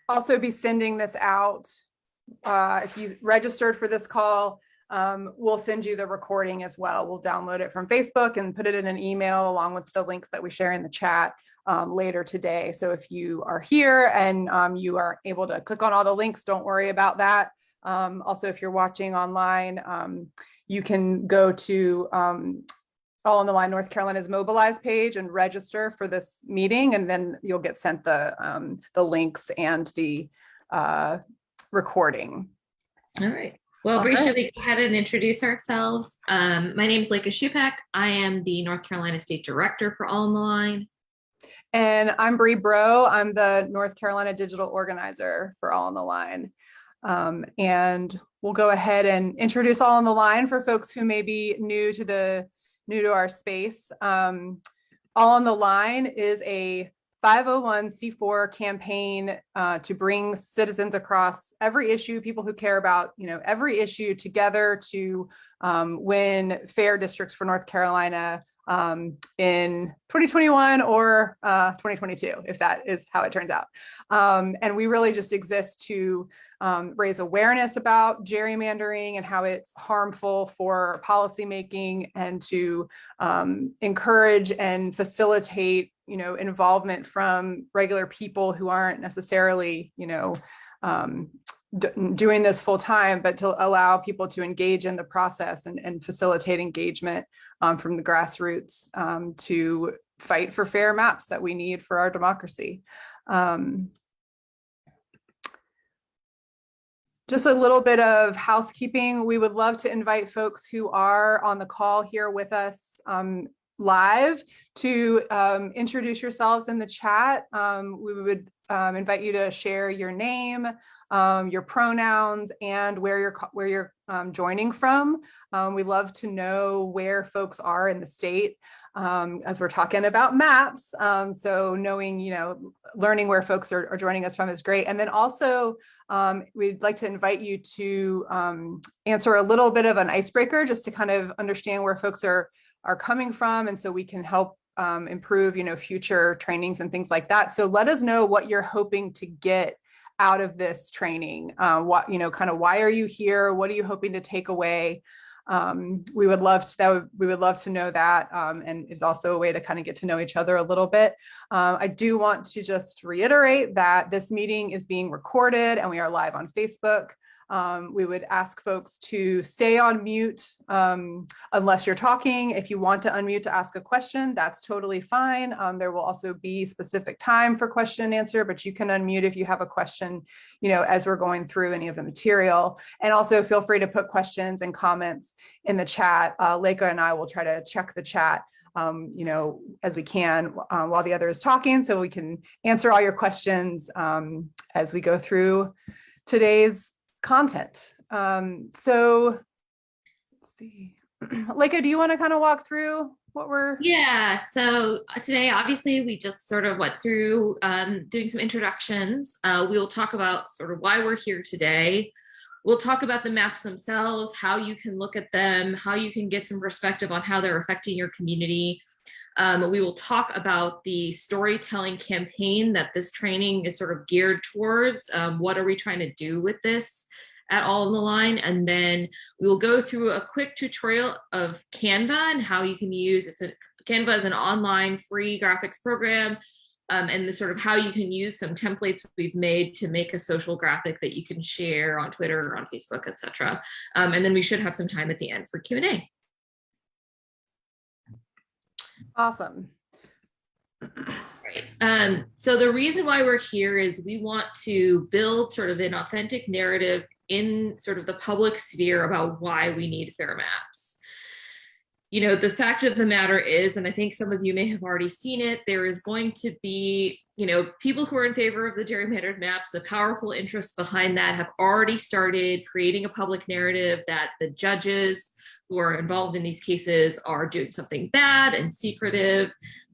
also be sending this out. If you registered for this call, we'll send you the recording as well. We'll download it from Facebook and put it in an email along with the links that we share in the chat later today. So if you are here and you are able to click on all the links, don't worry about that. Also, if you're watching online, you can go to All on the Line North Carolina's Mobilize page and register for this meeting, and then you'll get sent the links and the recording. All right. Well, Bree, should we go ahead and introduce ourselves? My name is Leica Shupek. I am the North Carolina State Director for All on the Line. And I'm Bree Bro. I'm the North Carolina Digital Organizer for All on the Line. And we'll go ahead and introduce All on the Line for folks who may be new to our space. All on the Line is a 501c4 campaign to bring citizens across every issue, people who care about, every issue together to win fair districts for North Carolina in 2021 or 2022, if that is how it turns out. And we really just exist to raise awareness about gerrymandering and how it's harmful for policymaking, and to encourage and facilitate, involvement from regular people who aren't necessarily, doing this full time, but to allow people to engage in the process and facilitate engagement from the grassroots to fight for fair maps that we need for our democracy. Just a little bit of housekeeping. We would love to invite folks who are on the call here with us live to introduce yourselves in the chat. We would invite you to share your name, your pronouns, and where you're joining from. We love to know where folks are in the state as we're talking about maps. So knowing, learning where folks are joining us from is great. And then also, we'd like to invite you to answer a little bit of an icebreaker, just to kind of understand where folks are coming from, and so we can help improve, future trainings and things like that. So let us know what you're hoping to get out of this training. What, kind of why are you here? What are you hoping to take away? We would love to know that. And it's also a way to kind of get to know each other a little bit. I do want to just reiterate that this meeting is being recorded and we are live on Facebook. We would ask folks to stay on mute unless you're talking. If you want to unmute to ask a question, that's totally fine. There will also be specific time for question and answer, but you can unmute if you have a question, as we're going through any of the material. And also feel free to put questions and comments in the chat. Leica and I will try to check the chat as we can while the other is talking, so we can answer all your questions as we go through today's content. So let's see. Leica, do you want to kind of walk through what we're... Yeah, so today, obviously, we just sort of went through doing some introductions. We will talk about sort of why we're here today. We'll talk about the maps themselves, how you can look at them, how you can get some perspective on how they're affecting your community. We will talk about the storytelling campaign that this training is sort of geared towards. What are we trying to do with this at All on the Line? And then we will go through a quick tutorial of Canva and how you can use Canva is an online free graphics program, and the sort of how you can use some templates we've made to make a social graphic that you can share on Twitter or on Facebook, etc. And then we should have some time at the end for Q&A. Awesome. Right. So the reason why we're here is we want to build sort of an authentic narrative in sort of the public sphere about why we need fair maps. The fact of the matter is, and I think some of you may have already seen it, there is going to be, people who are in favor of the gerrymandered maps, the powerful interests behind that have already started creating a public narrative that the judges who are involved in these cases are doing something bad and secretive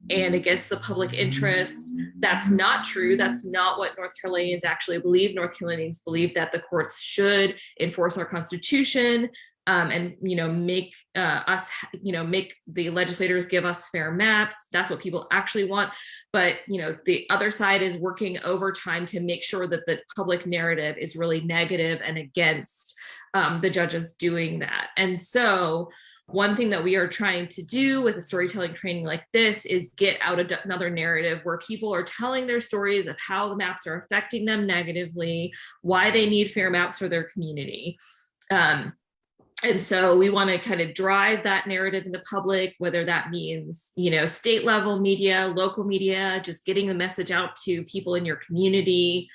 and against the public interest. That's not true. That's not what North Carolinians actually believe. North Carolinians believe that the courts should enforce our Constitution, and make us make the legislators give us fair maps. That's what people actually want. But the other side is working overtime to make sure that the public narrative is really negative and against the judges doing that. And so one thing that we are trying to do with a storytelling training like this is get out another narrative where people are telling their stories of how the maps are affecting them negatively, why they need fair maps for their community. And so we want to kind of drive that narrative in the public, whether that means, state level media, local media, just getting the message out to people in your community,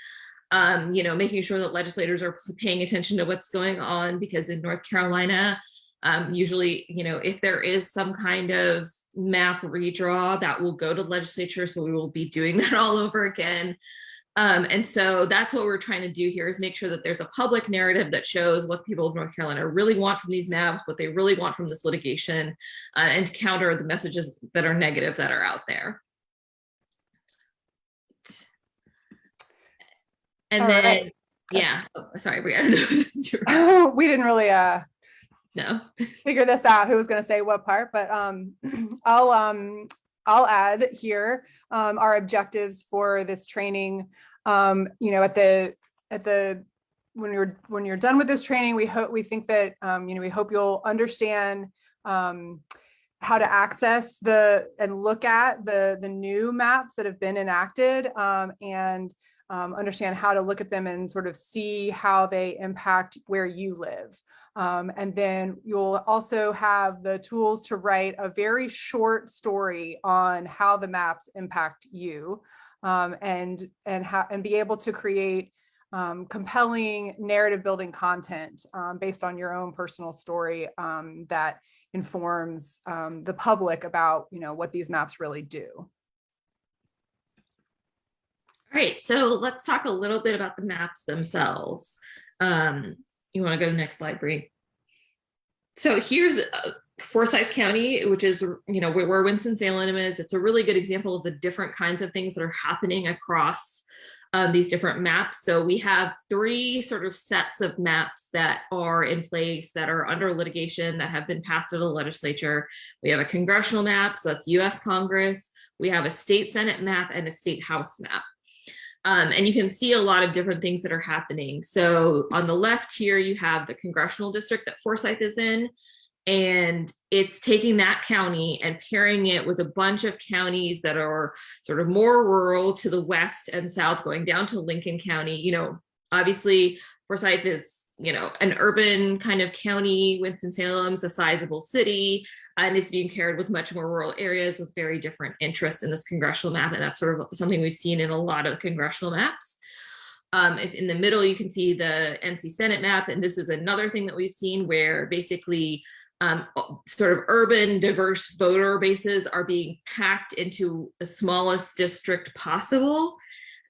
making sure that legislators are paying attention to what's going on, because in North Carolina, usually, if there is some kind of map redraw, that will go to legislature. So we will be doing that all over again. And so that's what we're trying to do here, is make sure that there's a public narrative that shows what the people of North Carolina really want from these maps, what they really want from this litigation, and to counter the messages that are negative that are out there. And all then, right. Yeah, sorry, Brianna. Oh, we didn't really no. figure this out, who was going to say what part, but I'll add here our objectives for this training. At the when you're done with this training, we think that we hope you'll understand how to access and look at the new maps that have been enacted, and understand how to look at them and sort of see how they impact where you live. And then you'll also have the tools to write a very short story on how the maps impact you, and be able to create compelling narrative building content based on your own personal story that informs the public about what these maps really do. All right, so let's talk a little bit about the maps themselves. You want to go to the next slide, Bree? So here's Forsyth County, which is, where Winston-Salem is. It's a really good example of the different kinds of things that are happening across these different maps. So we have 3 sort of sets of maps that are in place, that are under litigation, that have been passed to the legislature. We have a congressional map, so that's US Congress. We have a state Senate map and a state House map. And you can see a lot of different things that are happening. So on the left here, you have the congressional district that Forsyth is in, and it's taking that county and pairing it with a bunch of counties that are sort of more rural to the west and south, going down to Lincoln County. Obviously Forsyth is, an urban kind of county. Winston-Salem's a sizable city, and it's being paired with much more rural areas with very different interests in this congressional map. And that's sort of something we've seen in a lot of congressional maps. In the middle, you can see the NC Senate map. And this is another thing that we've seen, where basically sort of urban diverse voter bases are being packed into the smallest district possible.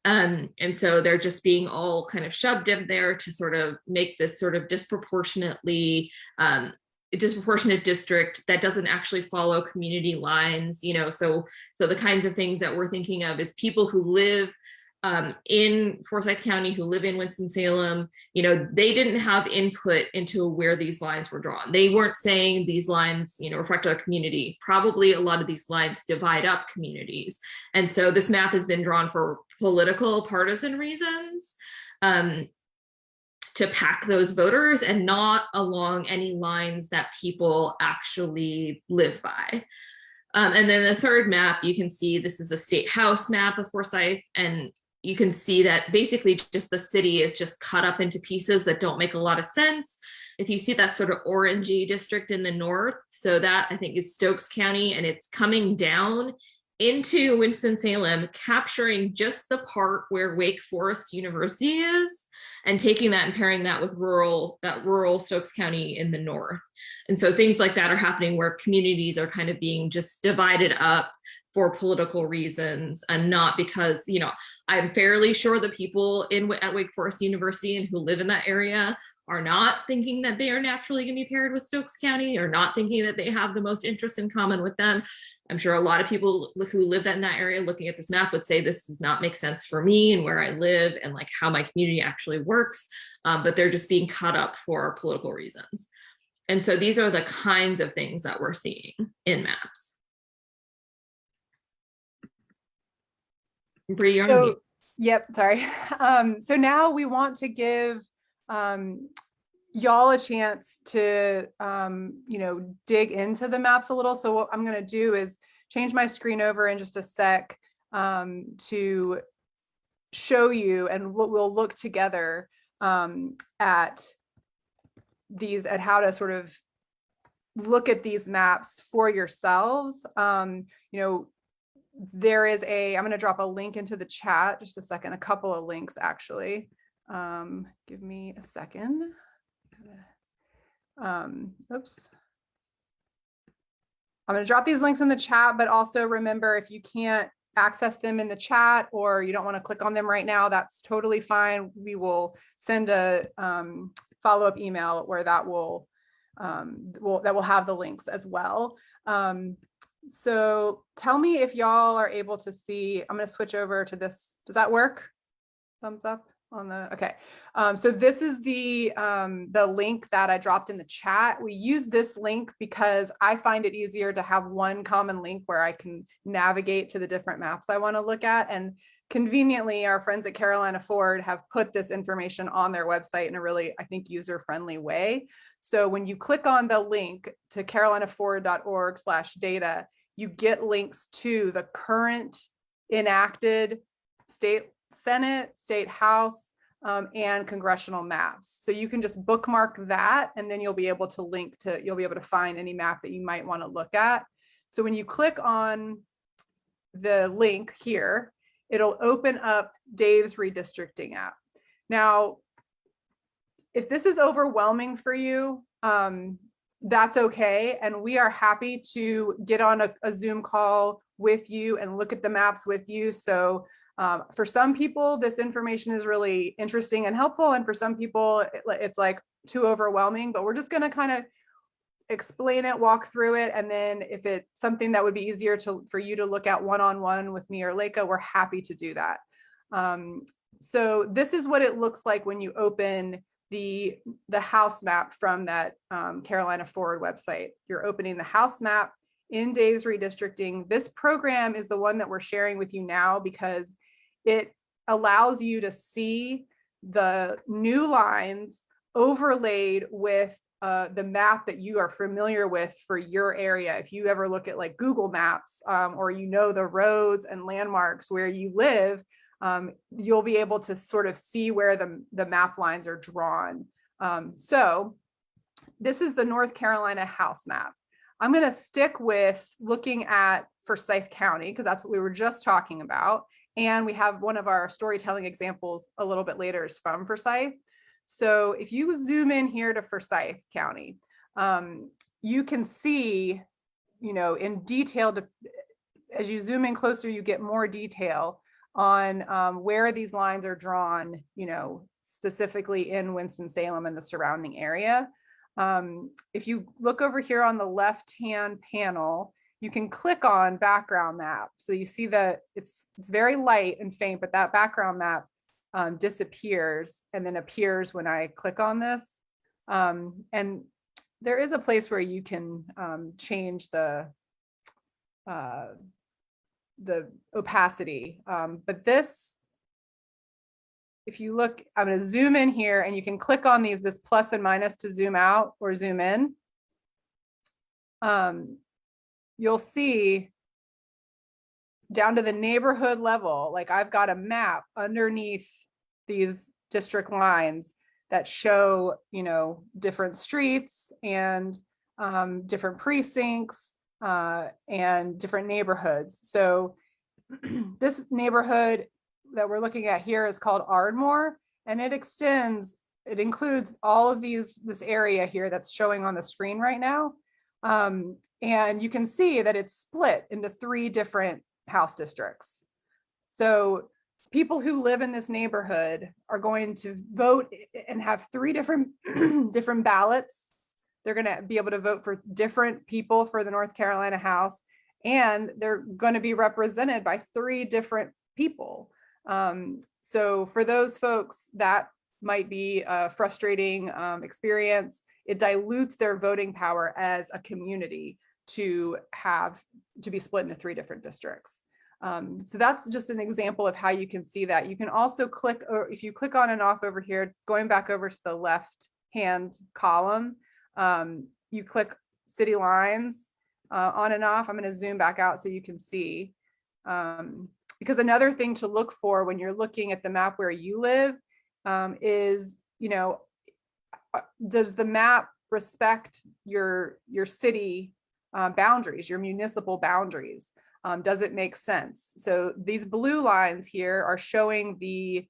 And so they're just being all kind of shoved in there to sort of make this sort of disproportionate district that doesn't actually follow community lines. So the kinds of things that we're thinking of is people who live in Forsyth County, who live in Winston-Salem, they didn't have input into where these lines were drawn. They weren't saying these lines, reflect our community. Probably a lot of these lines divide up communities. And so this map has been drawn for political partisan reasons, to pack those voters, and not along any lines that people actually live by. And then the third map, you can see this is a state house map of Forsyth, and you can see that basically just the city is just cut up into pieces that don't make a lot of sense. If you see that sort of orangey district in the north, so that I think is Stokes County, and it's coming down into Winston-Salem, capturing just the part where Wake Forest University is, and taking that and pairing that with rural Stokes County in the north. And so things like that are happening, where communities are kind of being just divided up for political reasons, and not because, I'm fairly sure the people at Wake Forest University and who live in that area are not thinking that they are naturally going to be paired with Stokes County, or not thinking that they have the most interest in common with them. I'm sure a lot of people who live in that area looking at this map would say this does not make sense for me and where I live and like how my community actually works, but they're just being cut up for political reasons. And so these are the kinds of things that we're seeing in maps. Bree, you're on mute. Yep, sorry. So now we want to give y'all a chance to, dig into the maps a little. So what I'm going to do is change my screen over in just a sec to show you, and we'll look together at how to sort of look at these maps for yourselves. There is I'm going to drop a link into the chat, just a second, a couple of links actually. Give me a second. Oops. I'm going to drop these links in the chat, but also remember, if you can't access them in the chat or you don't want to click on them right now, that's totally fine. We will send a follow-up email where that will have the links as well. So tell me if y'all are able to see. I'm going to switch over to this. Does that work? Thumbs up on the, okay. So this is the link that I dropped in the chat. We use this link because I find it easier to have one common link where I can navigate to the different maps I want to look at. And conveniently, our friends at Carolina Forward have put this information on their website in a really, I think, user-friendly way. So when you click on the link to carolinaforward.org/data, you get links to the current enacted state Senate, state House, and congressional maps. So you can just bookmark that, and then you'll be able to find any map that you might want to look at. So when you click on the link here, it'll open up Dave's redistricting app. Now, if this is overwhelming for you, that's okay. And we are happy to get on a Zoom call with you and look at the maps with you. So for some people, this information is really interesting and helpful. And for some people, it's like too overwhelming, but we're just going to kind of explain it, walk through it. And then if it's something that would be easier for you to look at one-on-one with me or Leica, we're happy to do that. So this is what it looks like when you open the house map from that Carolina Forward website. You're opening the house map in Dave's redistricting. This program is the one that we're sharing with you now because it allows you to see the new lines overlaid with the map that you are familiar with for your area. If you ever look at like Google Maps or the roads and landmarks where you live, you'll be able to sort of see where the map lines are drawn. So this is the North Carolina house map. I'm going to stick with looking at Forsyth County because that's what we were just talking about. And we have one of our storytelling examples a little bit later is from Forsyth. So if you zoom in here to Forsyth County, you can see, in detail, as you zoom in closer, you get more detail on where these lines are drawn, specifically in Winston-Salem and the surrounding area. If you look over here on the left-hand panel, you can click on background map. So you see that it's very light and faint, but that background map disappears and then appears when I click on this. And there is a place where you can change the opacity. But this, if you look, I'm going to zoom in here and you can click on this plus and minus to zoom out or zoom in. You'll see down to the neighborhood level, like I've got a map underneath these district lines that show, different streets and different precincts and different neighborhoods. So this neighborhood that we're looking at here is called Ardmore, and it includes all of this area here that's showing on the screen right now. And you can see that it's split into 3 different house districts. So people who live in this neighborhood are going to vote and have 3 different ballots. They're going to be able to vote for different people for the North Carolina House, and they're going to be represented by 3 different people. So for those folks, that might be a frustrating experience. it dilutes their voting power as a community to be split into 3 different districts. So that's just an example of how you can see that. You can also click, or if you click on and off over here, going back over to the left hand column, you click city lines on and off. I'm going to zoom back out so you can see. Because another thing to look for when you're looking at the map where you live is, does the map respect your city boundaries, your municipal boundaries? Does it make sense? So these blue lines here are showing the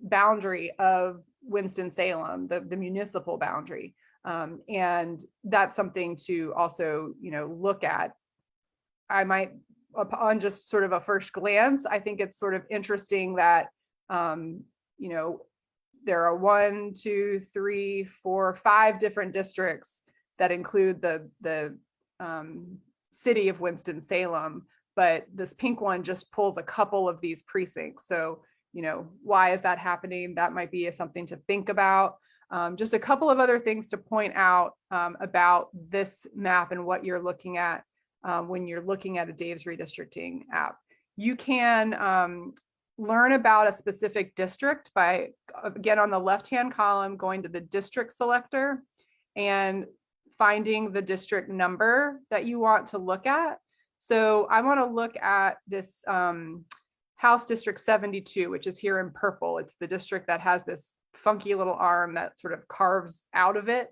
boundary of Winston-Salem, the municipal boundary. And that's something to also, look at. I might, upon just sort of a first glance, I think it's sort of interesting that, there are 1, 2, 3, 4, 5 different districts that include the city of Winston-Salem, but this pink one just pulls a couple of these precincts. So, why is that happening? That might be something to think about. Just a couple of other things to point out about this map and what you're looking at when you're looking at a Dave's redistricting app. You can learn about a specific district by, again, on the left-hand column, going to the district selector and finding the district number that you want to look at. So I want to look at this House District 72, which is here in purple. It's the district that has this funky little arm that sort of carves out of it.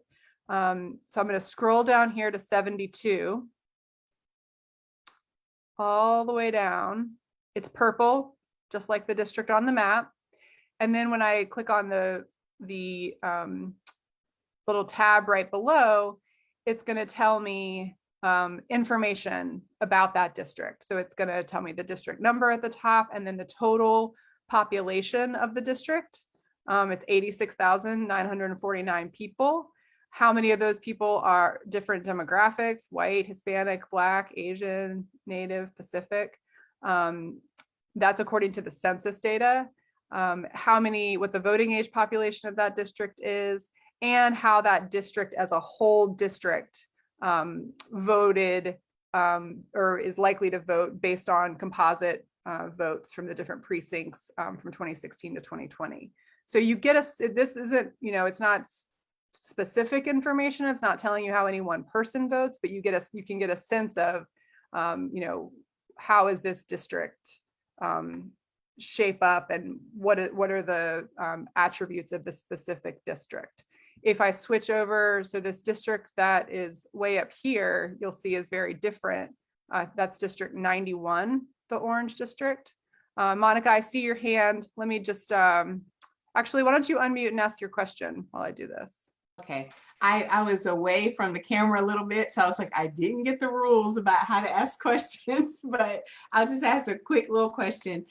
So I'm going to scroll down here to 72. All the way down. It's purple, just like the district on the map. And then when I click on the little tab right below, it's going to tell me information about that district. So it's going to tell me the district number at the top and then the total population of the district. It's 86,949 people. How many of those people are different demographics: white, Hispanic, Black, Asian, Native, Pacific? That's according to the census data. What the voting age population of that district is, and how that district as a whole district voted or is likely to vote based on composite votes from the different precincts from 2016 to 2020. So you get this isn't, it's not specific information. It's not telling you how any one person votes, but you can get a sense of, how is this district shape up and what are the attributes of the specific district. If I switch over, so this district that is way up here, you'll see is very different. That's District 91, the orange district. Monica, I see your hand. Let me just, actually, why don't you unmute and ask your question while I do this? Okay, I was away from the camera a little bit, so I was like, I didn't get the rules about how to ask questions, but I'll just ask a quick little question.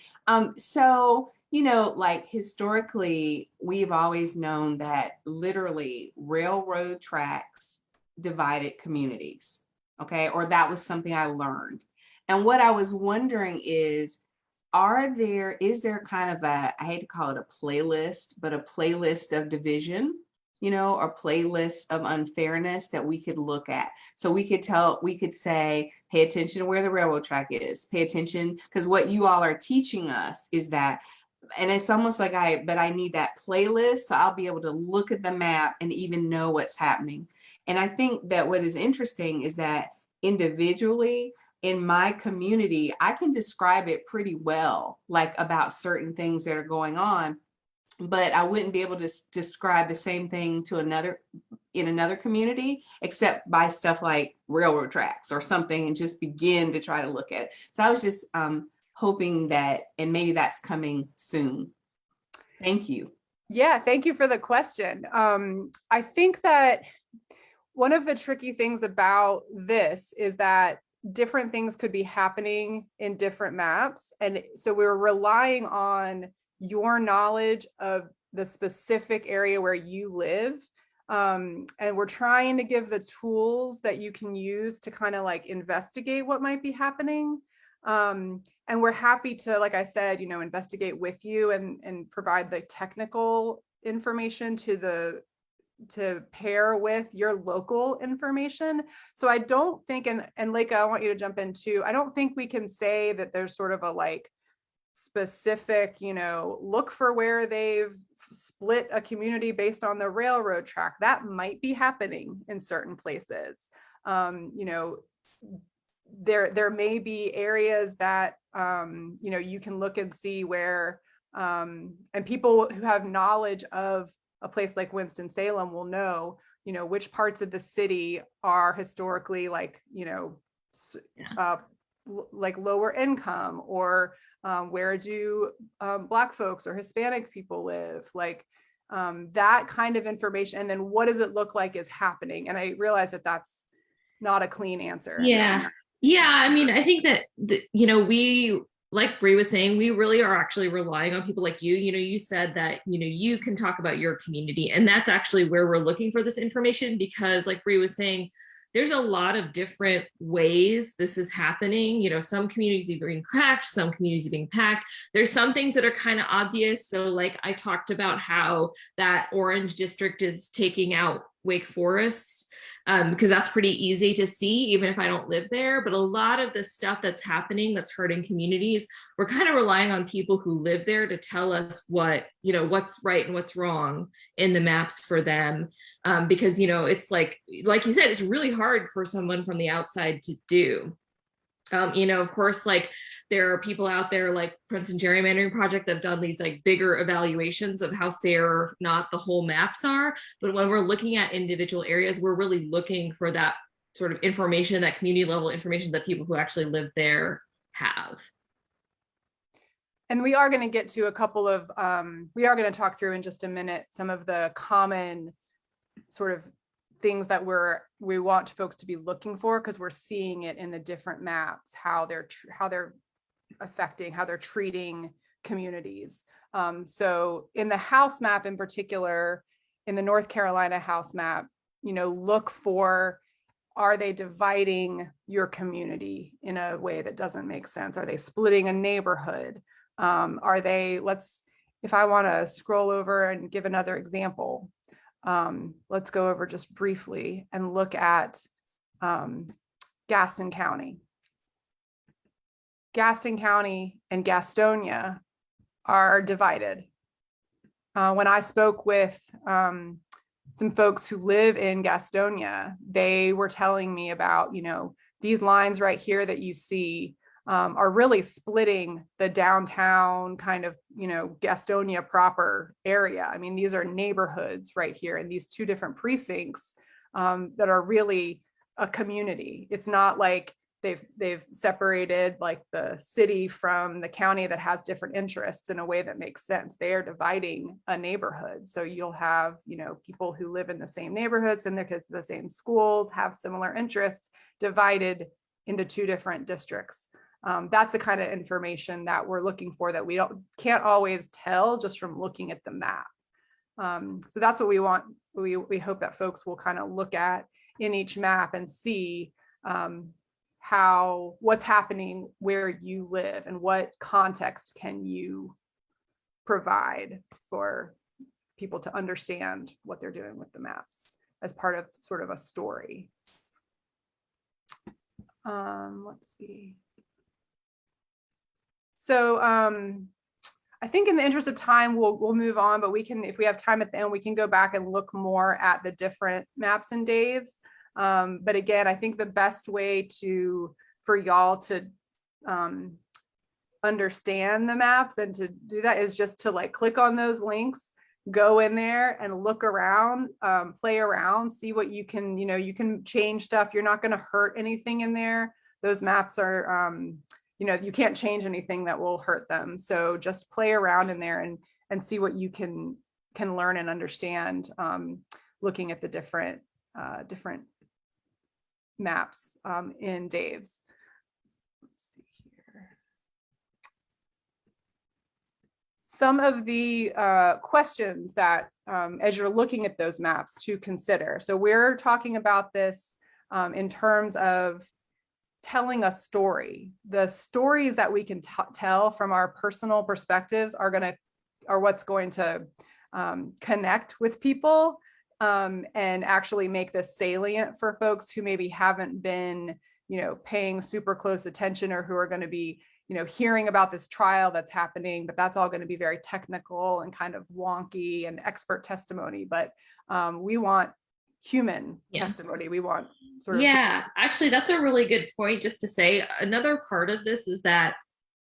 So, like historically, we've always known that literally railroad tracks divided communities, okay? Or that was something I learned. And what I was wondering is there kind of I hate to call it a playlist, but a playlist of division, or playlist of unfairness that we could look at. So we could say, pay attention to where the railroad track is, pay attention, because what you all are teaching us is that, and it's almost like I need that playlist, so I'll be able to look at the map and even know what's happening. And I think that what is interesting is that individually, in my community, I can describe it pretty well, like about certain things that are going on, but I wouldn't be able to describe the same thing to in another community, except by stuff like railroad tracks or something, and just begin to try to look at it. So I was just hoping that, and maybe that's coming soon. Thank you. Yeah, thank you for the question. I think that one of the tricky things about this is that different things could be happening in different maps. And so we're relying on your knowledge of the specific area where you live. And we're trying to give the tools that you can use to kind of like investigate what might be happening. And we're happy to, like I said, investigate with you and provide the technical information to pair with your local information. So I don't think, and Leica, I want you to jump in too. I don't think we can say that there's sort of a like specific, look for where they've split a community based on the railroad track. That might be happening in certain places. There may be areas that you can look and see where and people who have knowledge of a place like Winston-Salem will know, which parts of the city are historically like, like lower income, or where do Black folks or Hispanic people live, like that kind of information. And then what does it look like is happening? And I realize that that's not a clean answer. Yeah. I mean, I think that, we, like Bree was saying, we really are actually relying on people like you. You said that, you can talk about your community, and that's actually where we're looking for this information, because like Bree was saying, there's a lot of different ways this is happening. Some communities are being cracked, some communities are being packed. There's some things that are kind of obvious. So like I talked about how that orange district is taking out Wake Forest, because that's pretty easy to see, even if I don't live there. But a lot of the stuff that's happening that's hurting communities, we're kind of relying on people who live there to tell us what's right and what's wrong in the maps for them. Because, it's like you said, it's really hard for someone from the outside to do. Of course, like there are people out there like Princeton Gerrymandering Project that have done these like bigger evaluations of how fair or not the whole maps are. But when we're looking at individual areas, we're really looking for that sort of information, that community level information that people who actually live there have. And we are going to get to a couple of, we are going to talk through in just a minute some of the common sort of things that we want folks to be looking for, because we're seeing it in the different maps, how they're affecting, how they're treating communities. So in the house map in particular, in the North Carolina house map, look for, are they dividing your community in a way that doesn't make sense? Are they splitting a neighborhood? Are they, if I want to scroll over and give another example, let's go over just briefly and look at Gaston County. Gaston County and Gastonia are divided. When I spoke with some folks who live in Gastonia, they were telling me about, these lines right here that you see are really splitting the downtown kind of, Gastonia proper area. I mean, these are neighborhoods right here in these two different precincts that are really a community. It's not like they've separated like the city from the county that has different interests in a way that makes sense. They are dividing a neighborhood. So you'll have, people who live in the same neighborhoods and their kids at the same schools, have similar interests, divided into two different districts. That's the kind of information that we're looking for, that we can't always tell just from looking at the map. So that's what we want. We hope that folks will kind of look at in each map and see what's happening where you live, and what context can you provide for people to understand what they're doing with the maps as part of sort of a story. Let's see. So I think in the interest of time, we'll move on, but we can, if we have time at the end, we can go back and look more at the different maps and Daves. But again, I think the best way for y'all to understand the maps and to do that is just to like click on those links, go in there and look around, play around, see what you can, you can change stuff. You're not going to hurt anything in there. Those maps are, you can't change anything that will hurt them. So just play around in there and see what you can learn and understand, looking at the different maps in Dave's. Let's see here. Some of the questions that, as you're looking at those maps, to consider. So we're talking about this in terms of telling a story. The stories that we can tell from our personal perspectives are what's going to connect with people and actually make this salient for folks who maybe haven't been, paying super close attention, or who are going to be, hearing about this trial that's happening, but that's all going to be very technical and kind of wonky and expert testimony. But we want human testimony. We want sort of. Yeah, actually, that's a really good point. Just to say, another part of this is that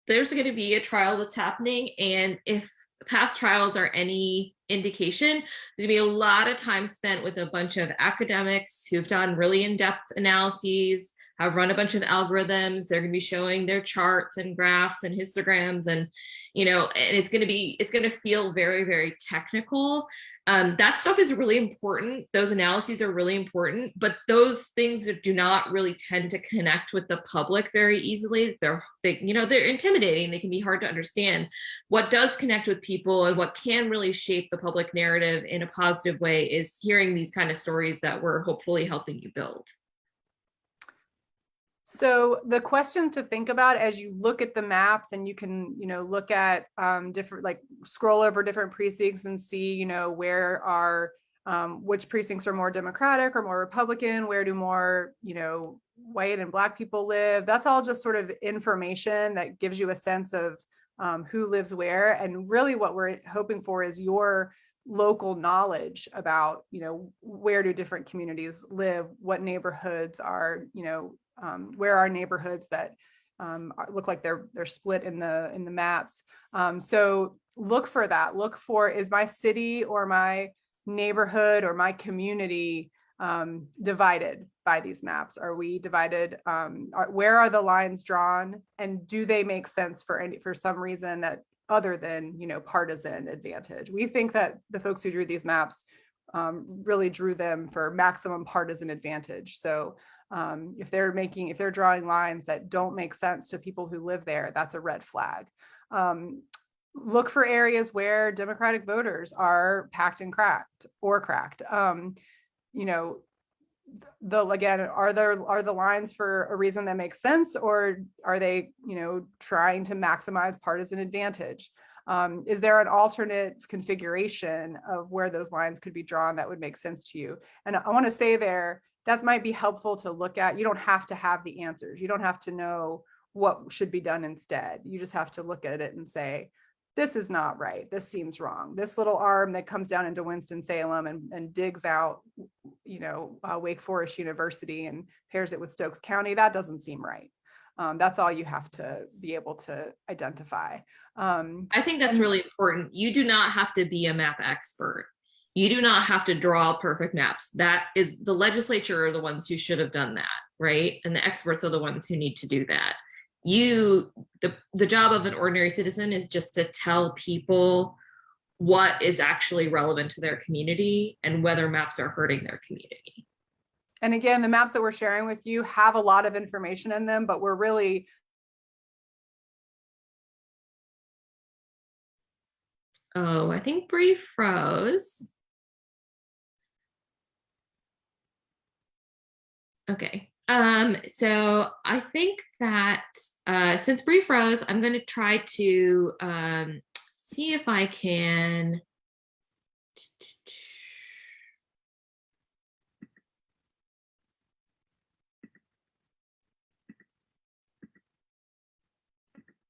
there's going to be a trial that's happening, and if past trials are any indication, there's going to be a lot of time spent with a bunch of academics who've done really in-depth analyses, have run a bunch of algorithms. They're going to be showing their charts and graphs and histograms, and and it's going to feel very, very technical. That stuff is really important. Those analyses are really important, but those things do not really tend to connect with the public very easily. They're intimidating. They can be hard to understand. What does connect with people and what can really shape the public narrative in a positive way is hearing these kind of stories that we're hopefully helping you build. So the question to think about as you look at the maps, and you can, look at different, like scroll over different precincts and see, where are, which precincts are more Democratic or more Republican, where do more, white and Black people live. That's all just sort of information that gives you a sense of who lives where. And really what we're hoping for is your local knowledge about, where do different communities live, what neighborhoods are, where are neighborhoods that look like they're split in the maps. So look for that. Look for, is my city or my neighborhood or my community divided by these maps? Are we divided? Where are the lines drawn? And do they make sense for some reason that other than partisan advantage? We think that the folks who drew these maps really drew them for maximum partisan advantage. So if they're drawing lines that don't make sense to people who live there, that's a red flag. Look for areas where Democratic voters are packed and cracked. Again, are the lines for a reason that makes sense, or are they, trying to maximize partisan advantage? Is there an alternate configuration of where those lines could be drawn that would make sense to you? And I want to say that might be helpful to look at. You don't have to have the answers. You don't have to know what should be done instead. You just have to look at it and say, this is not right. This seems wrong. This little arm that comes down into Winston-Salem and digs out, Wake Forest University and pairs it with Stokes County, that doesn't seem right. That's all you have to be able to identify. I think that's really important. You do not have to be a map expert. You do not have to draw perfect maps. That is, the legislature are the ones who should have done that, right? And the experts are the ones who need to do that. The job of an ordinary citizen is just to tell people what is actually relevant to their community and whether maps are hurting their community. And again, the maps that we're sharing with you have a lot of information in them, but we're really I think Bree froze. Okay. So I think that since Bree froze, I'm going to try to see if I can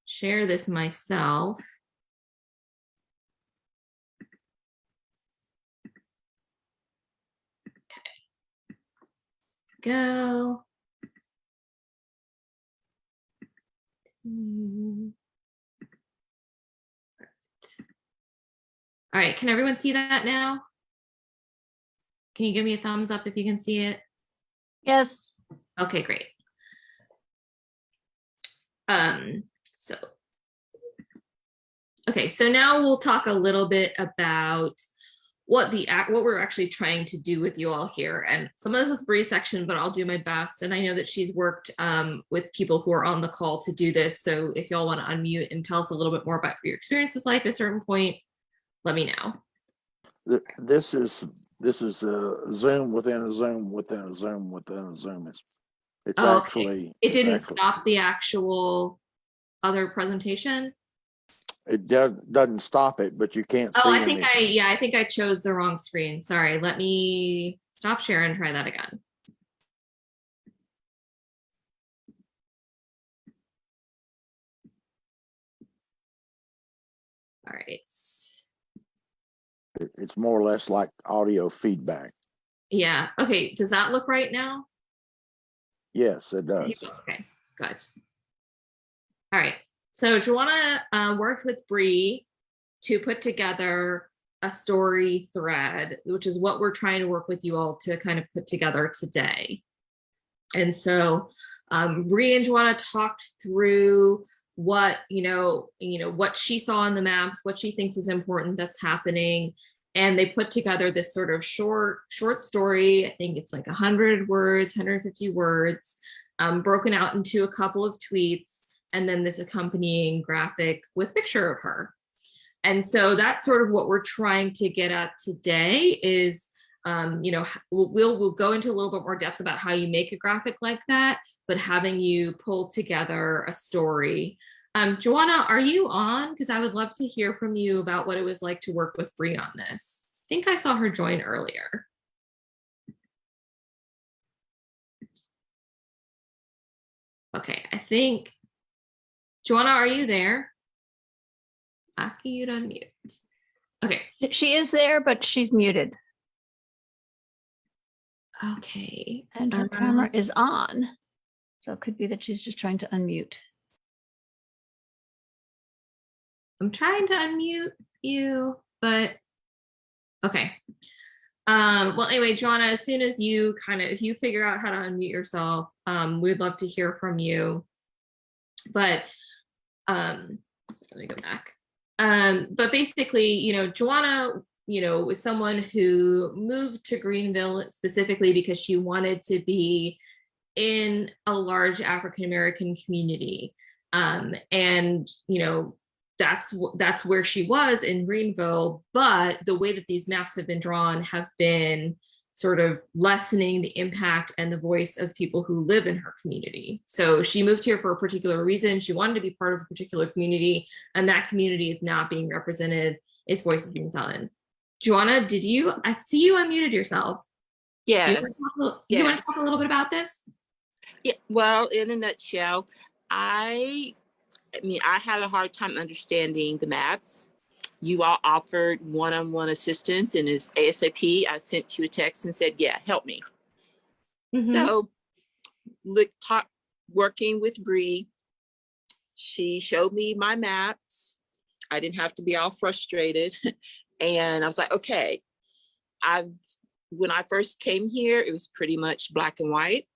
share this myself. Go. All right, can everyone see that now? Can you give me a thumbs up if you can see it? Yes. Okay, great. So now we'll talk a little bit about what we're actually trying to do with you all here. And some of this is Bree's section, but I'll do my best. And I know that she's worked with people who are on the call to do this. So if y'all want to unmute and tell us a little bit more about your experiences like at a certain point, let me know. This is a Zoom within a Zoom within a Zoom within a Zoom. It's actually it didn't stop the actual other presentation. It doesn't stop it, but you can't Oh, see I think anything. I think I chose the wrong screen. Sorry. Let me stop sharing and try that again. All right. It's more or less like audio feedback. Yeah. Okay. Does that look right now? Yes, it does. Okay, good. All right. So Joanna worked with Bree to put together a story thread, which is what we're trying to work with you all to kind of put together today. And so Bree and Joanna talked through what, what she saw on the maps, what she thinks is important that's happening. And they put together this sort of short story. I think it's like 100 words, 150 words, broken out into a couple of tweets, and then this accompanying graphic with picture of her. And so that's sort of what we're trying to get at today is, we'll go into a little bit more depth about how you make a graphic like that, but having you pull together a story. Joanna, are you on? Because I would love to hear from you about what it was like to work with Bree on this. I think I saw her join earlier. Okay, I think, Joanna, are you there? Asking you to unmute. Okay. She is there, but she's muted. Okay. And her camera is on. So it could be that she's just trying to unmute. I'm trying to unmute you, but okay. Well, anyway, Joanna, as soon as you if you figure out how to unmute yourself, we'd love to hear from you. But let me go back. But basically, Joanna, was someone who moved to Greenville specifically because she wanted to be in a large African-American community. And, that's where she was in Greenville. But the way that these maps have been drawn have been sort of lessening the impact and the voice of people who live in her community. So she moved here for a particular reason. She wanted to be part of a particular community, and that community is not being represented. Its voice is being silent. Joanna, I see you unmuted yourself. Yes. Do you want to talk a little bit about this? Yeah. Well, in a nutshell, I had a hard time understanding the maps. You all offered one-on-one assistance, and as ASAP, I sent you a text and said, yeah, help me. Mm-hmm. So working with Bree, she showed me my maps. I didn't have to be all frustrated. And I was like, okay, when I first came here, it was pretty much black and white.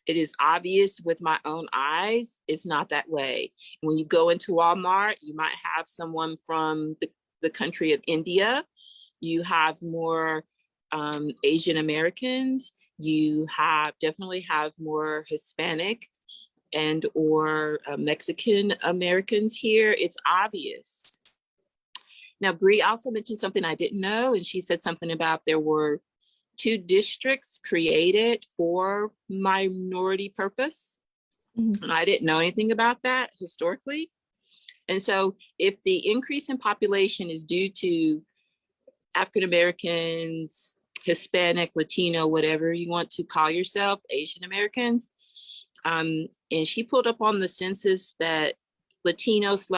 It is obvious with my own eyes, it's not that way. When you go into Walmart, you might have someone from the country of India. You have more Asian Americans. You definitely have more Hispanic and or Mexican Americans here. It's obvious. Now, Bree also mentioned something I didn't know, and she said something about there were 2 districts created for minority purpose. Mm-hmm. And I didn't know anything about that historically. And so if the increase in population is due to African Americans, Hispanic, Latino, whatever you want to call yourself, Asian Americans, and she pulled up on the census that Latino /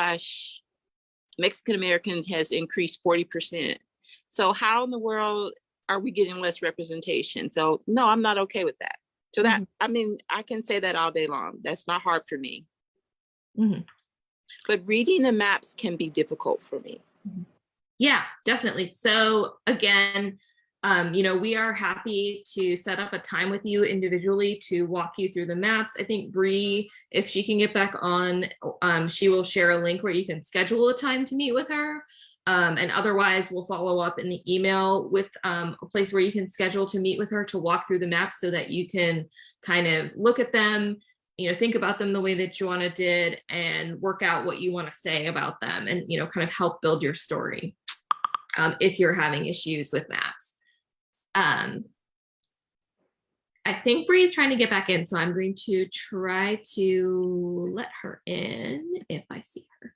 Mexican Americans has increased 40%. So how in the world are we getting less representation? So no, I'm not okay with that. So that, mm-hmm. I can say that all day long. That's not hard for me. Mm-hmm. But reading the maps can be difficult for me. Yeah, definitely. So again, we are happy to set up a time with you individually to walk you through the maps. I think Bree, if she can get back on, she will share a link where you can schedule a time to meet with her. And otherwise, we'll follow up in the email with a place where you can schedule to meet with her to walk through the maps so that you can kind of look at them, think about them the way that Joanna did and work out what you want to say about them and, kind of help build your story if you're having issues with maps. I think Bree's trying to get back in, so I'm going to try to let her in if I see her.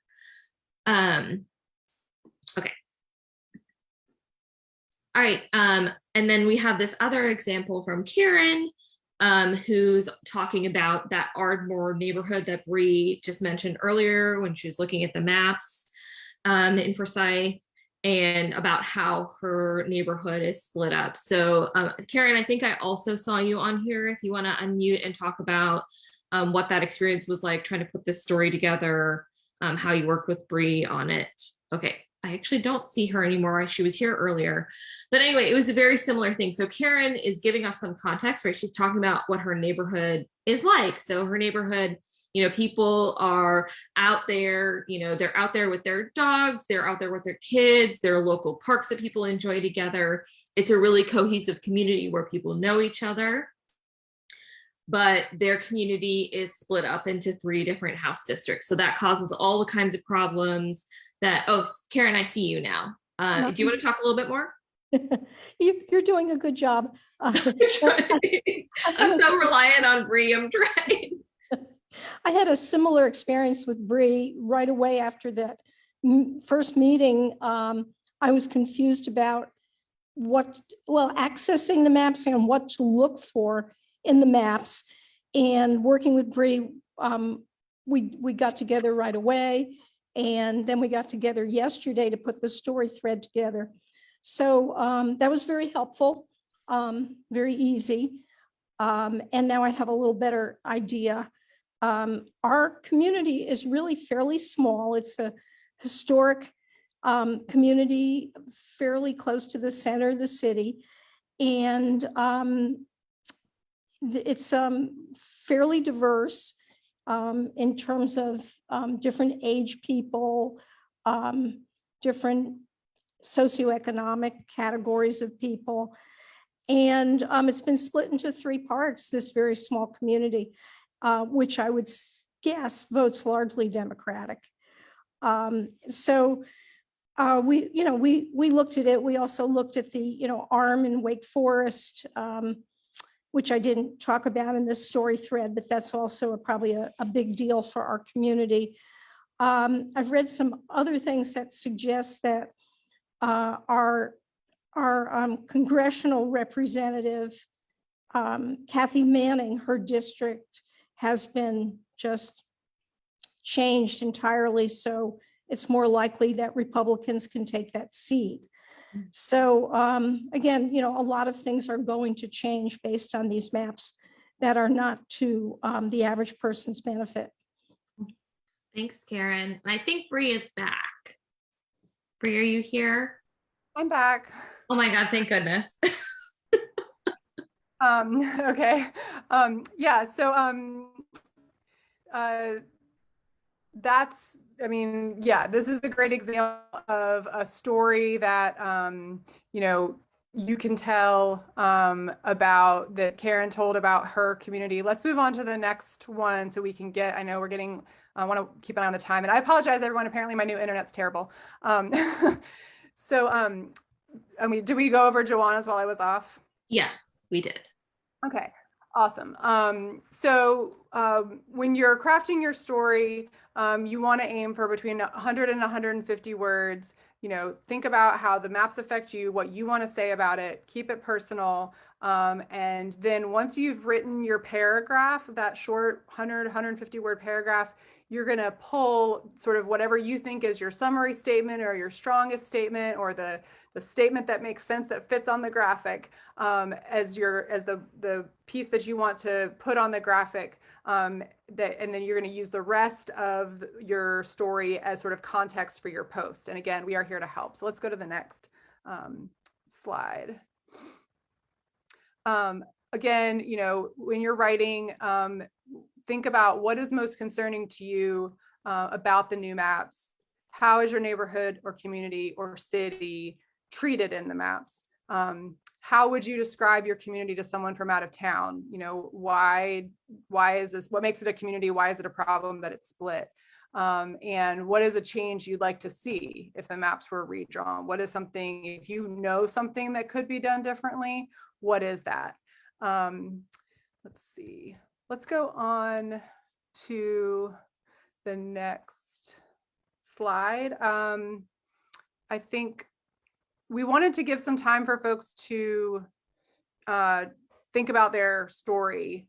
Okay. All right. And then we have this other example from Karen, who's talking about that Ardmore neighborhood that Bree just mentioned earlier when she was looking at the maps in Forsyth, and about how her neighborhood is split up. So Karen, I think I also saw you on here if you want to unmute and talk about what that experience was like trying to put this story together, how you worked with Bree on it. Okay. I actually don't see her anymore. She was here earlier. But anyway, it was a very similar thing. So Karen is giving us some context, right? She's talking about what her neighborhood is like. So her neighborhood, you know, people are out there, you know, they're out there with their dogs, they're out there with their kids, there are local parks that people enjoy together. It's a really cohesive community where people know each other. But their community is split up into 3 different house districts. So that causes all the kinds of problems that, oh, Karen, I see you now. Do you want to talk a little bit more? You're doing a good job. I'm so reliant on Bree, I'm trying. I had a similar experience with Bree right away after that first meeting. I was confused about accessing the maps and what to look for in the maps, and working with Bree, we got together right away, and then we got together yesterday to put the story thread together. So that was very helpful, very easy, and now I have a little better idea. Our community is really fairly small. It's a historic community, fairly close to the center of the city, and it's fairly diverse in terms of different age people, different socioeconomic categories of people. And it's been split into 3 parts, this very small community, which I would guess votes largely Democratic. So we looked at it. We also looked at the, ARM in Wake Forest, which I didn't talk about in this story thread, but that's also probably a big deal for our community. I've read some other things that suggest that our congressional representative, Kathy Manning, her district has been just changed entirely. So it's more likely that Republicans can take that seat. So again, a lot of things are going to change based on these maps that are not to the average person's benefit. Thanks, Karen. I think Bree is back. Bree, are you here? I'm back. Oh my God, thank goodness. Okay. Yeah, so this is a great example of a story that you can tell about, that Karen told about her community. Let's move on to the next one so we can get, I know we're getting, I want to keep an eye on the time, and I apologize everyone, apparently my new internet's terrible. Did we go over Joanna's while I was off? Yeah, we did. Okay, awesome. When you're crafting your story, you want to aim for between 100 and 150 words. Think about how the maps affect you, what you want to say about it, keep it personal. And then once you've written your paragraph, that short 100, 150 word paragraph, you're going to pull sort of whatever you think is your summary statement or your strongest statement, or the statement that makes sense, that fits on the graphic, as the piece that you want to put on the graphic, and then you're going to use the rest of your story as sort of context for your post. And again, we are here to help. So let's go to the next slide. Again, when you're writing, think about what is most concerning to you about the new maps. How is your neighborhood or community or city treated in the maps? How would you describe your community to someone from out of town? Why is this, what makes it a community? Why is it a problem that it's split? And what is a change you'd like to see if the maps were redrawn? What is something, if you know something that could be done differently, what is that? Let's see. Let's go on to the next slide. I think we wanted to give some time for folks to think about their story.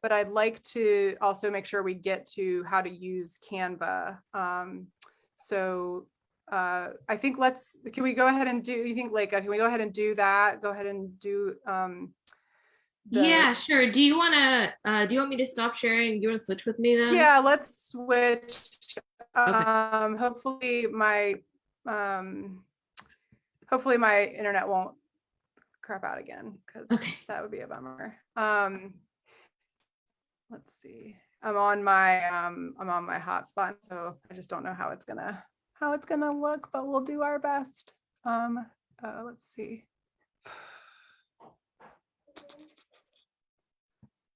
But I'd like to also make sure we get to how to use Canva. So I think can we go ahead and you think like, can we go ahead and do that? Go ahead and do Yeah, sure. Do you want me to stop sharing? Do you want to switch with me then? Yeah, let's switch. Okay. Hopefully my internet won't crap out again, because that would be a bummer. Let's see. I'm on my hotspot, so I just don't know how it's gonna look, but we'll do our best. Let's see.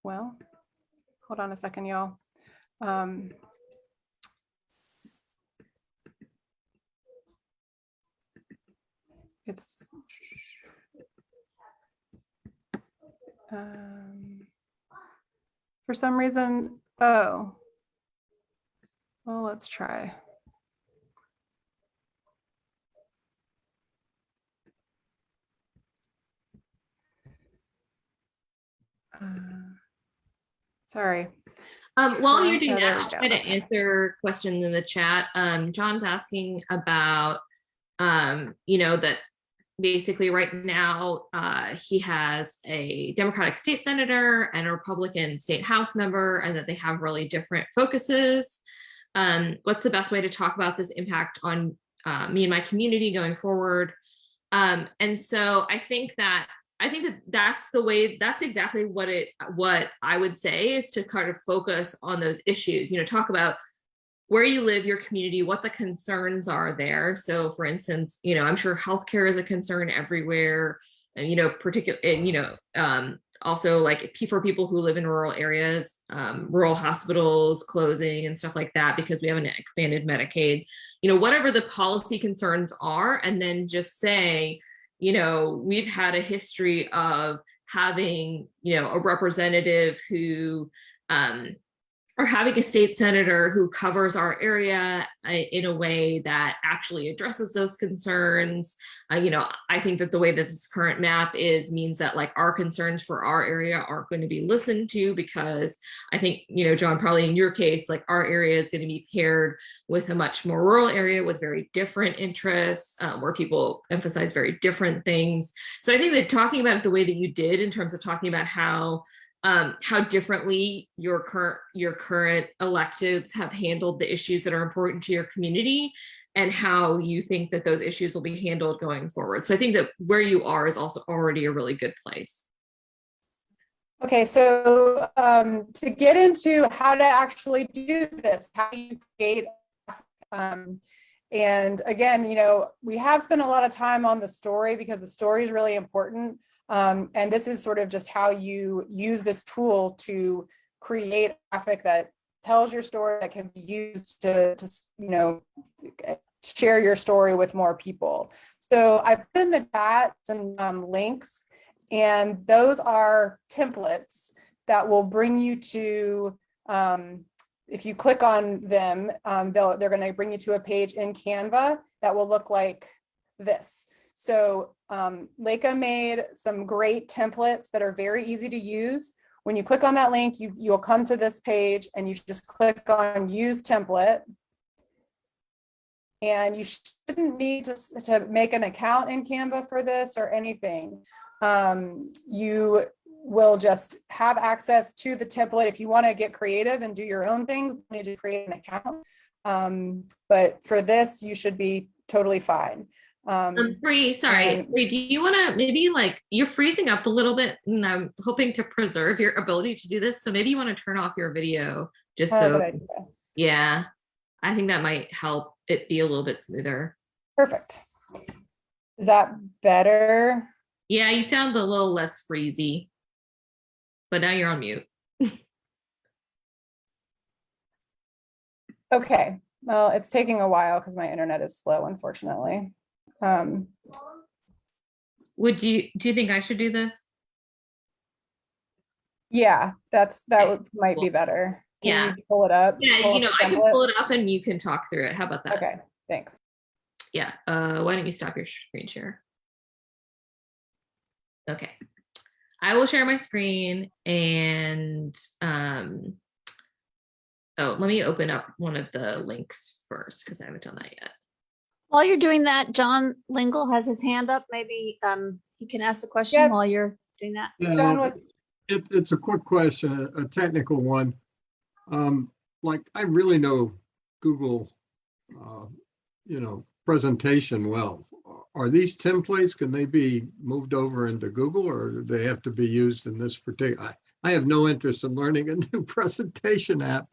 Well, hold on a second, y'all. It's for some reason, well, let's try. Sorry. While you're doing Oh, there that, we I'll go. try to Okay. answer questions in the chat. John's asking about, that basically right now he has a Democratic state senator and a Republican state House member, and that they have really different focuses. What's the best way to talk about this impact on me and my community going forward? And so I think that that's exactly what I would say, is to kind of focus on those issues, talk about where you live, your community, what the concerns are there. So for instance, I'm sure healthcare is a concern everywhere, and, also like for people who live in rural areas, rural hospitals closing and stuff like that, because we have an expanded Medicaid, whatever the policy concerns are, and then just say, we've had a history of having, a representative who, or having a state senator who covers our area in a way that actually addresses those concerns. I think that the way that this current map means that like our concerns for our area aren't going to be listened to, because I think, John, probably in your case, like our area is going to be paired with a much more rural area with very different interests, where people emphasize very different things. So I think that talking about it the way that you did, in terms of talking about how differently your current electeds have handled the issues that are important to your community, and how you think that those issues will be handled going forward. So I think that where you are is also already a really good place. Okay, so to get into how to actually do this, how you create, and again, we have spent a lot of time on the story, because the story is really important. And this is sort of just how you use this tool to create a graphic that tells your story, that can be used to share your story with more people. So I put in the chat some links, and those are templates that will bring you to, if you click on them, they're going to bring you to a page in Canva that will look like this. So Leica made some great templates that are very easy to use. When you click on that link, you'll come to this page, and you just click on use template. And you shouldn't need to make an account in Canva for this or anything. You will just have access to the template. If you want to get creative and do your own things, you need to create an account. But for this, you should be totally fine. Bree, sorry, Bree, do you want to maybe, like, you're freezing up a little bit, and I'm hoping to preserve your ability to do this. So maybe you want to turn off your video, just so, yeah, I think that might help it be a little bit smoother. Perfect. Is that better? Yeah, you sound a little less freezy, but now you're on mute. Okay, well, it's taking a while because my internet is slow, unfortunately. Do you think I should do this? Yeah, that might be better. Yeah. you pull it up? Yeah, Pull you up know, the I can template? pull it up and you can talk through it. How about that? Okay, thanks. Yeah. Why don't you stop your screen share? Okay. I will share my screen and oh, let me open up one of the links first because I haven't done that yet. While you're doing that, John Lingle has his hand up. Maybe he can ask the question Yep. while you're doing that. John, Yeah, what, it's a quick question, a technical one. Like I really know Google, presentation well. Are these templates, can they be moved over into Google or do they have to be used in this particular? I have no interest in learning a new presentation app.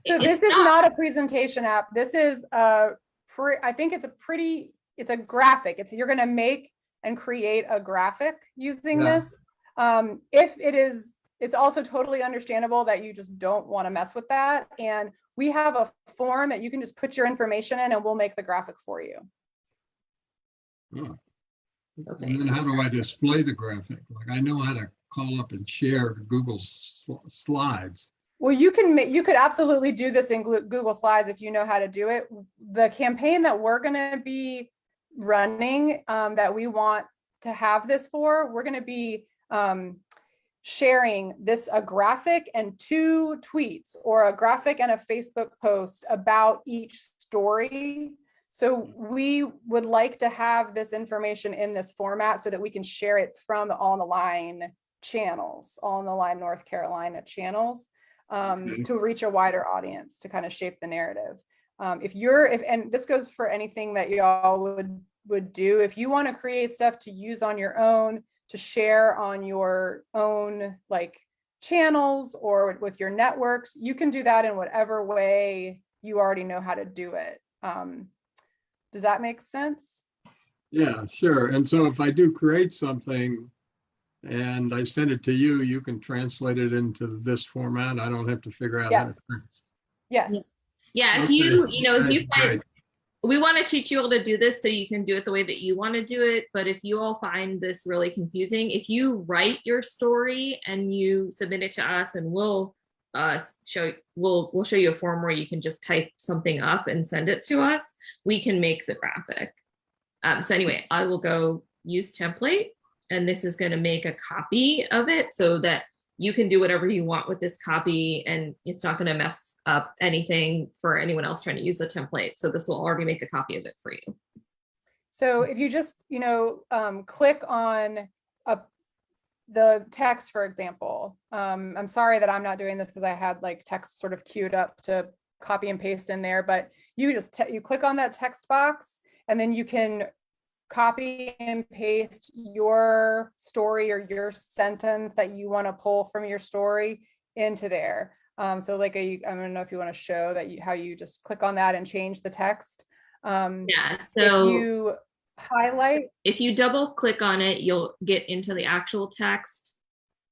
so this is not a presentation app. This is I think it's a graphic. You're gonna make and create a graphic using Yeah. this. If it is, it's also totally understandable that you just don't want to mess with that. And we have a form that you can just put your information in and we'll make the graphic for you. Oh. Okay. And then how do I display the graphic? Like I know how to call up and share Google Slides. Well, you could absolutely do this in Google Slides if you know how to do it. The campaign that we're going to be running, that we want to have this for, we're going to be sharing a graphic and 2 tweets, or a graphic and a Facebook post about each story. So we would like to have this information in this format so that we can share it from the All in the Line channels, All in the Line North Carolina channels, to reach a wider audience, to kind of shape the narrative. And this goes for anything that y'all would do. If you want to create stuff to use on your own, to share on your own like channels or with your networks, you can do that in whatever way you already know how to do it. Does that make sense? Yeah, sure. And so if I do create something and I send it to you, you can translate it into this format. I don't have to figure out how to. Yes. Yes. Yeah, if Okay. if you find, Great. we want to teach you all to do this so you can do it the way that you want to do it. But if you all find this really confusing, if you write your story and you submit it to us, and we'll show you a form where you can just type something up and send it to us, we can make the graphic. So anyway, I will go use template, and this is going to make a copy of it so that you can do whatever you want with this copy, and it's not going to mess up anything for anyone else trying to use the template. So this will already make a copy of it for you. So if you just, click on the text, for example, I'm sorry that I'm not doing this because I had like text sort of queued up to copy and paste in there, but you just you click on that text box, and then you can copy and paste your story or your sentence that you want to pull from your story into there. So like I don't know if you want to show that how you just click on that and change the text. Yeah, so if you highlight, if you double click on it, you'll get into the actual text,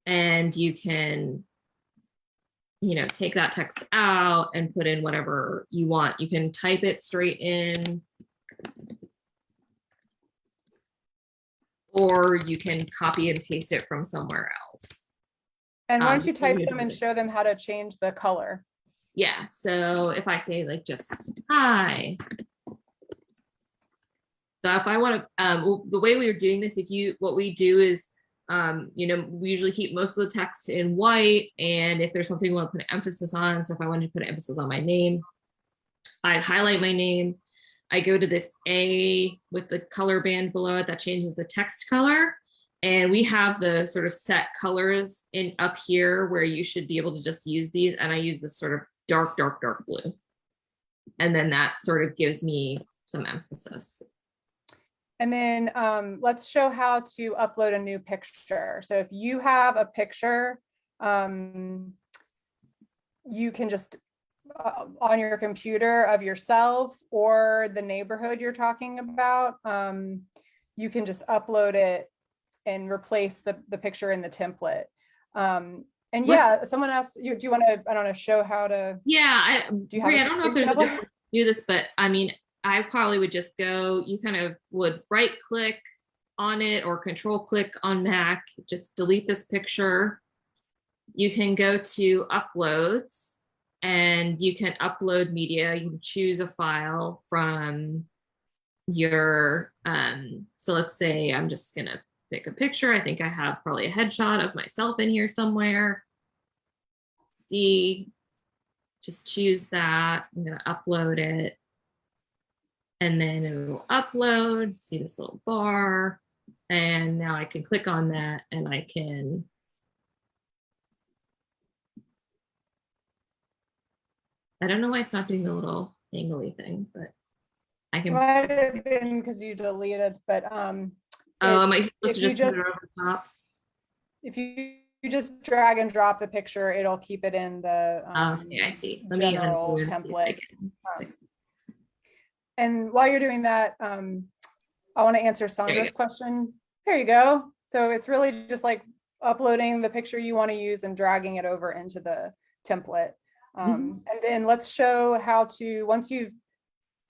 and you can take that text out and put in whatever you want. You can type it straight in, or you can copy and paste it from somewhere else. and why don't you type them and show them how to change the color? Yeah, so if I say like just hi. So if I want to, the way we are doing this, what we do is, we usually keep most of the text in white, and if there's something we want to put an emphasis on, so if I wanted to put an emphasis on my name, I highlight my name. I go to this A with the color band below it that changes the text color. And we have the sort of set colors up here where you should be able to just use these. And I use this sort of dark, dark, dark blue. And then that sort of gives me some emphasis. And then let's show how to upload a new picture. So if you have a picture, you can just on your computer of yourself or the neighborhood you're talking about, you can just upload it and replace the picture in the template. And yeah, someone asked you, do you want to, I don't know, show how to? Yeah, I don't know if there's a different way to do this, but I mean, I probably would just go, you kind of would right click on it or control click on Mac, just delete this picture. You can go to uploads, and you can upload media. You can choose a file from your, so let's say I'm just gonna pick a picture. I think I have probably a headshot of myself in here somewhere. See, just choose that. I'm gonna upload it. And then it will upload, see this little bar. And now I can click on that and I can I don't know why it's not doing the little angly thing, but I can. Might have been because you deleted, but Oh, am I supposed if to you just just- put it over top? if you just drag and drop the picture, it'll keep it in the Okay, I see. Let me general undo and see if I template. can fix it. And while you're doing that, I want to answer Sandra's question. There you go. So it's really just like uploading the picture you want to use and dragging it over into the template. And then let's show how to, once you've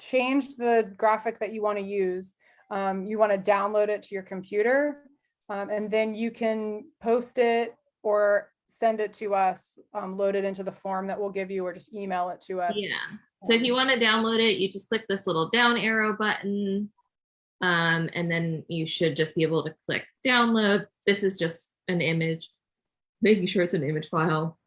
changed the graphic that you want to use, you want to download it to your computer, and then you can post it or send it to us, load it into the form that we'll give you, or just email it to us. Yeah. So if you want to download it, you just click this little down arrow button. And then you should just be able to click download. This is just an image, making sure it's an image file.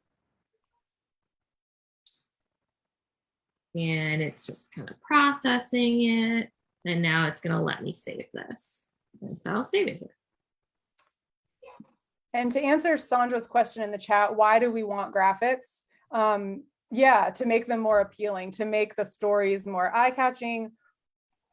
And it's just kind of processing it. And now it's going to let me save this. And so I'll save it here. And to answer Sandra's question in the chat, why do we want graphics? Yeah, to make them more appealing, to make the stories more eye-catching.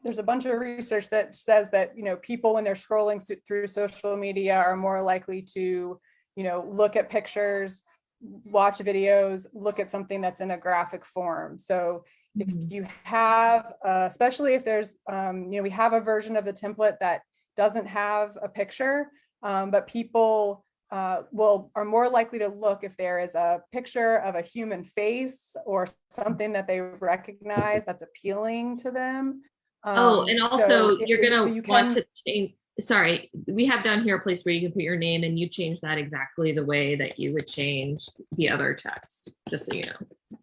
There's a bunch of research that says that, you know, people when they're scrolling through social media are more likely to, you know, look at pictures, watch videos, look at something that's in a graphic form. So if you have, especially if there's, you know, we have a version of the template that doesn't have a picture, but people are more likely to look if there is a picture of a human face or something that they recognize that's appealing to them. Oh, and also so you're going so to you want can- to change. Sorry, we have down here a place where you can put your name and you change that exactly the way that you would change the other text, just so you know.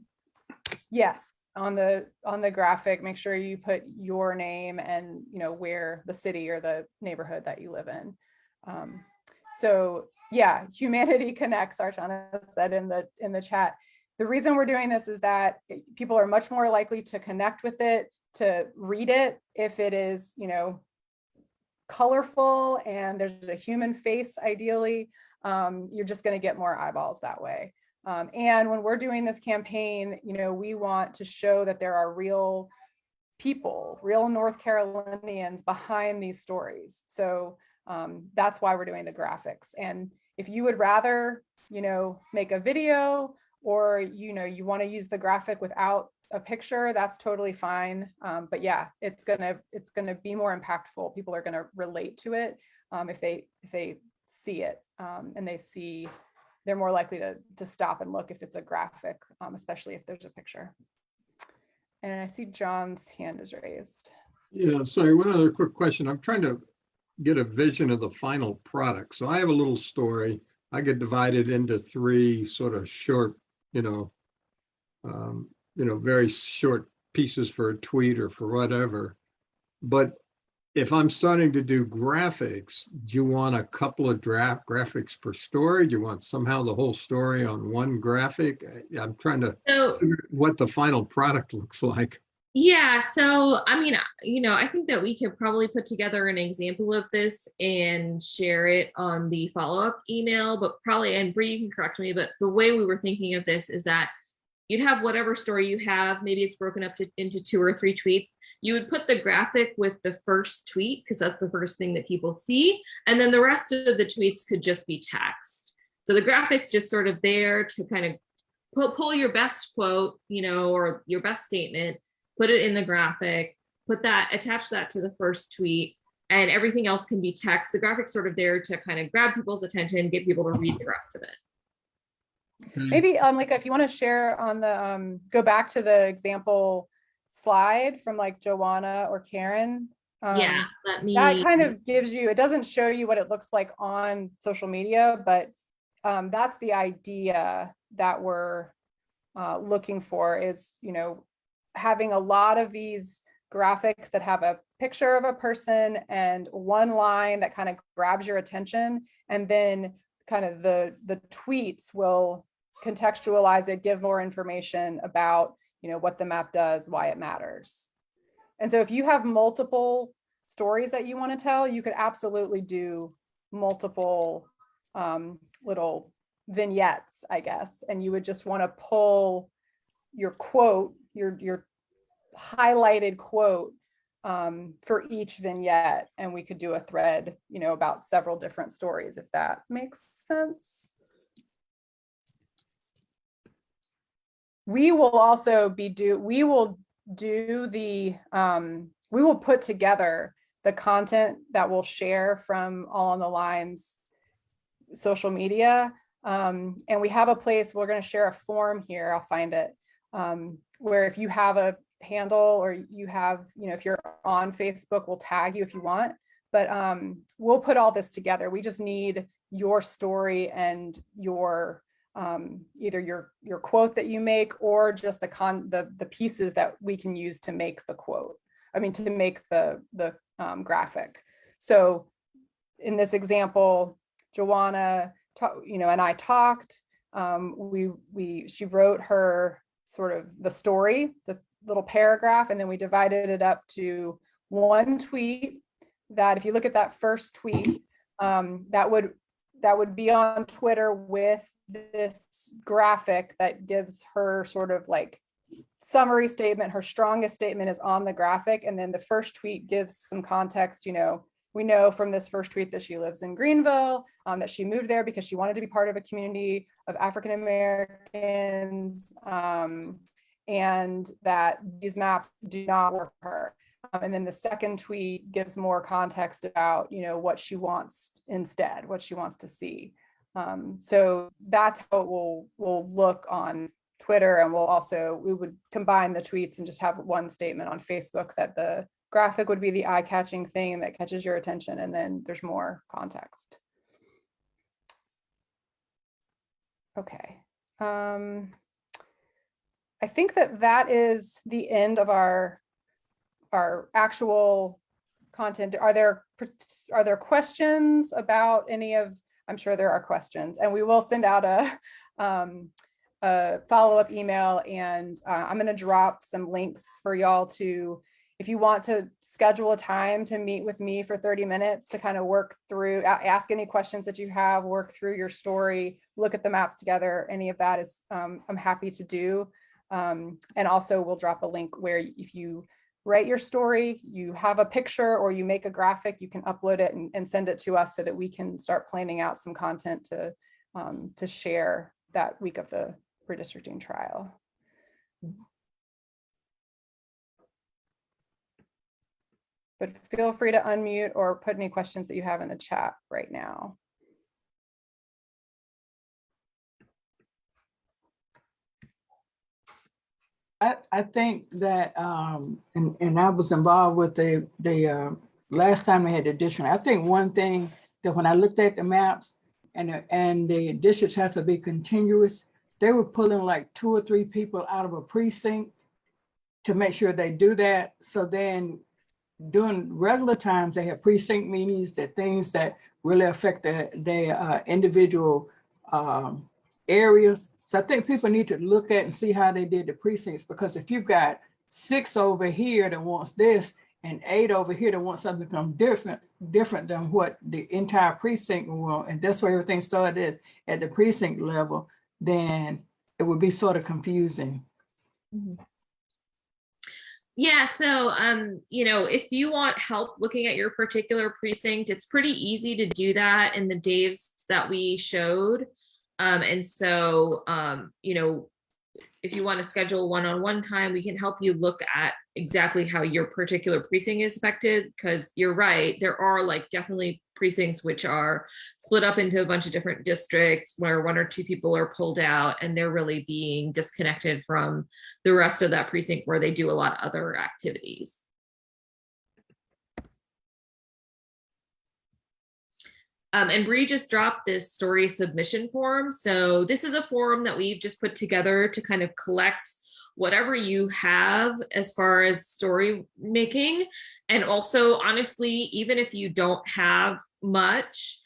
Yes, on the graphic, make sure you put your name and, you know, where the city or the neighborhood that you live in. So yeah, humanity connects, Archana said in the chat. The reason we're doing this is that people are much more likely to connect with it, to read it if it is, you know, colorful and there's a human face. Ideally, you're just going to get more eyeballs that way. And when we're doing this campaign, you know, we want to show that there are real people, real North Carolinians behind these stories. So that's why we're doing the graphics. And if you would rather, you know, make a video, or, you know, you want to use the graphic without a picture, that's totally fine. But yeah, it's gonna be more impactful. People are gonna relate to it if they see it, and they're more likely to stop and look if it's a graphic, especially if there's a picture. And I see John's hand is raised. Yeah, sorry, one other quick question. I'm trying to get a vision of the final product. So I have a little story. I get divided into 3 sort of short, very short pieces for a tweet or for whatever. But if I'm starting to do graphics, do you want a couple of graphics per story? Do you want somehow the whole story on one graphic? I'm trying to figure what the final product looks like. Yeah, so I mean, you know, I think that we could probably put together an example of this and share it on the follow-up email, but probably, and Bree, you can correct me, but the way we were thinking of this is that you'd have whatever story you have, maybe it's broken up into 2 or 3 tweets. You would put the graphic with the first tweet, because that's the first thing that people see. And then the rest of the tweets could just be text. So the graphic's just sort of there to kind of pull your best quote, you know, or your best statement, put it in the graphic, attach that to the first tweet, and everything else can be text. The graphic's sort of there to kind of grab people's attention, get people to read the rest of it. Maybe like if you want to share on the go back to the example slide from like Joanna or Karen. Yeah, that kind of gives you, it doesn't show you what it looks like on social media, but that's the idea that we're looking for is, you know, having a lot of these graphics that have a picture of a person and one line that kind of grabs your attention, and then kind of the tweets will contextualize it, give more information about, you know, what the map does, why it matters. And so if you have multiple stories that you want to tell, you could absolutely do multiple little vignettes, I guess, and you would just want to pull your quote, your highlighted quote for each vignette, and we could do a thread, you know, about several different stories, if that makes sense. We will also be we will put together the content that we'll share from All on the Lines social media. And we have a place, we're going to share a form here, I'll find it, where if you have a handle or you have, you know, if you're on Facebook, we'll tag you if you want, but we'll put all this together. We just need your story and your either your quote that you make, or just the pieces that we can use to make the quote. I mean, to make the graphic. So in this example, Joanna, you know, and I talked. She wrote her sort of the story, the little paragraph, and then we divided it up to one tweet. That if you look at that first tweet, that would be on Twitter with this graphic that gives her sort of like summary statement. Her strongest statement is on the graphic, and then the first tweet gives some context. You know, we know from this first tweet that she lives in Greenville, that she moved there because she wanted to be part of a community of African Americans, and that these maps do not work for her. And then the second tweet gives more context about, you know, what she wants instead, what she wants to see. So that's how it will look on Twitter, and we would combine the tweets and just have one statement on Facebook that the graphic would be the eye-catching thing that catches your attention, and then there's more context. Okay. I think that is the end of our actual content. Are there questions about any of? I'm sure there are questions, and we will send out a follow-up email, and I'm going to drop some links for y'all to, if you want to schedule a time to meet with me for 30 minutes to kind of work through, ask any questions that you have, work through your story, look at the maps together. Any of that is I'm happy to do. And also we'll drop a link where if you write your story, you have a picture or you make a graphic, you can upload it and send it to us so that we can start planning out some content to share that week of the redistricting trial. But feel free to unmute or put any questions that you have in the chat right now. I think that, and I was involved with the last time we had the district. I think one thing that when I looked at the maps and the districts has to be continuous, they were pulling like 2 or 3 people out of a precinct to make sure they do that. So then during regular times, they have precinct meetings, that things that really affect the individual areas. So I think people need to look at and see how they did the precincts, because if you've got 6 over here that wants this and 8 over here that wants something different than what the entire precinct will, and that's where everything started at the precinct level, then it would be sort of confusing. Mm-hmm. Yeah, so you know, if you want help looking at your particular precinct, it's pretty easy to do that in the days that we showed. And so, you know, if you want to schedule one-on-one time, we can help you look at exactly how your particular precinct is affected, because you're right, there are like definitely precincts which are split up into a bunch of different districts where 1 or 2 people are pulled out and they're really being disconnected from the rest of that precinct where they do a lot of other activities. And Bree just dropped this story submission form. So this is a form that we've just put together to kind of collect whatever you have as far as story making. And also, honestly, even if you don't have much,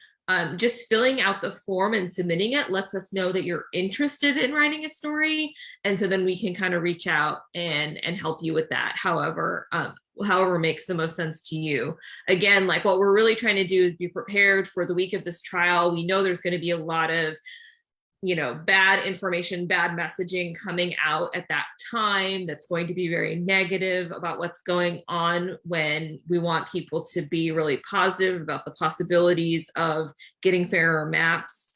just filling out the form and submitting it lets us know that you're interested in writing a story. And so then we can kind of reach out and help you with that, however makes the most sense to you. Again, like what we're really trying to do is be prepared for the week of this trial. We know there's going to be a lot of, bad information, bad messaging coming out at that time that's going to be very negative about what's going on, when we want people to be really positive about the possibilities of getting fairer maps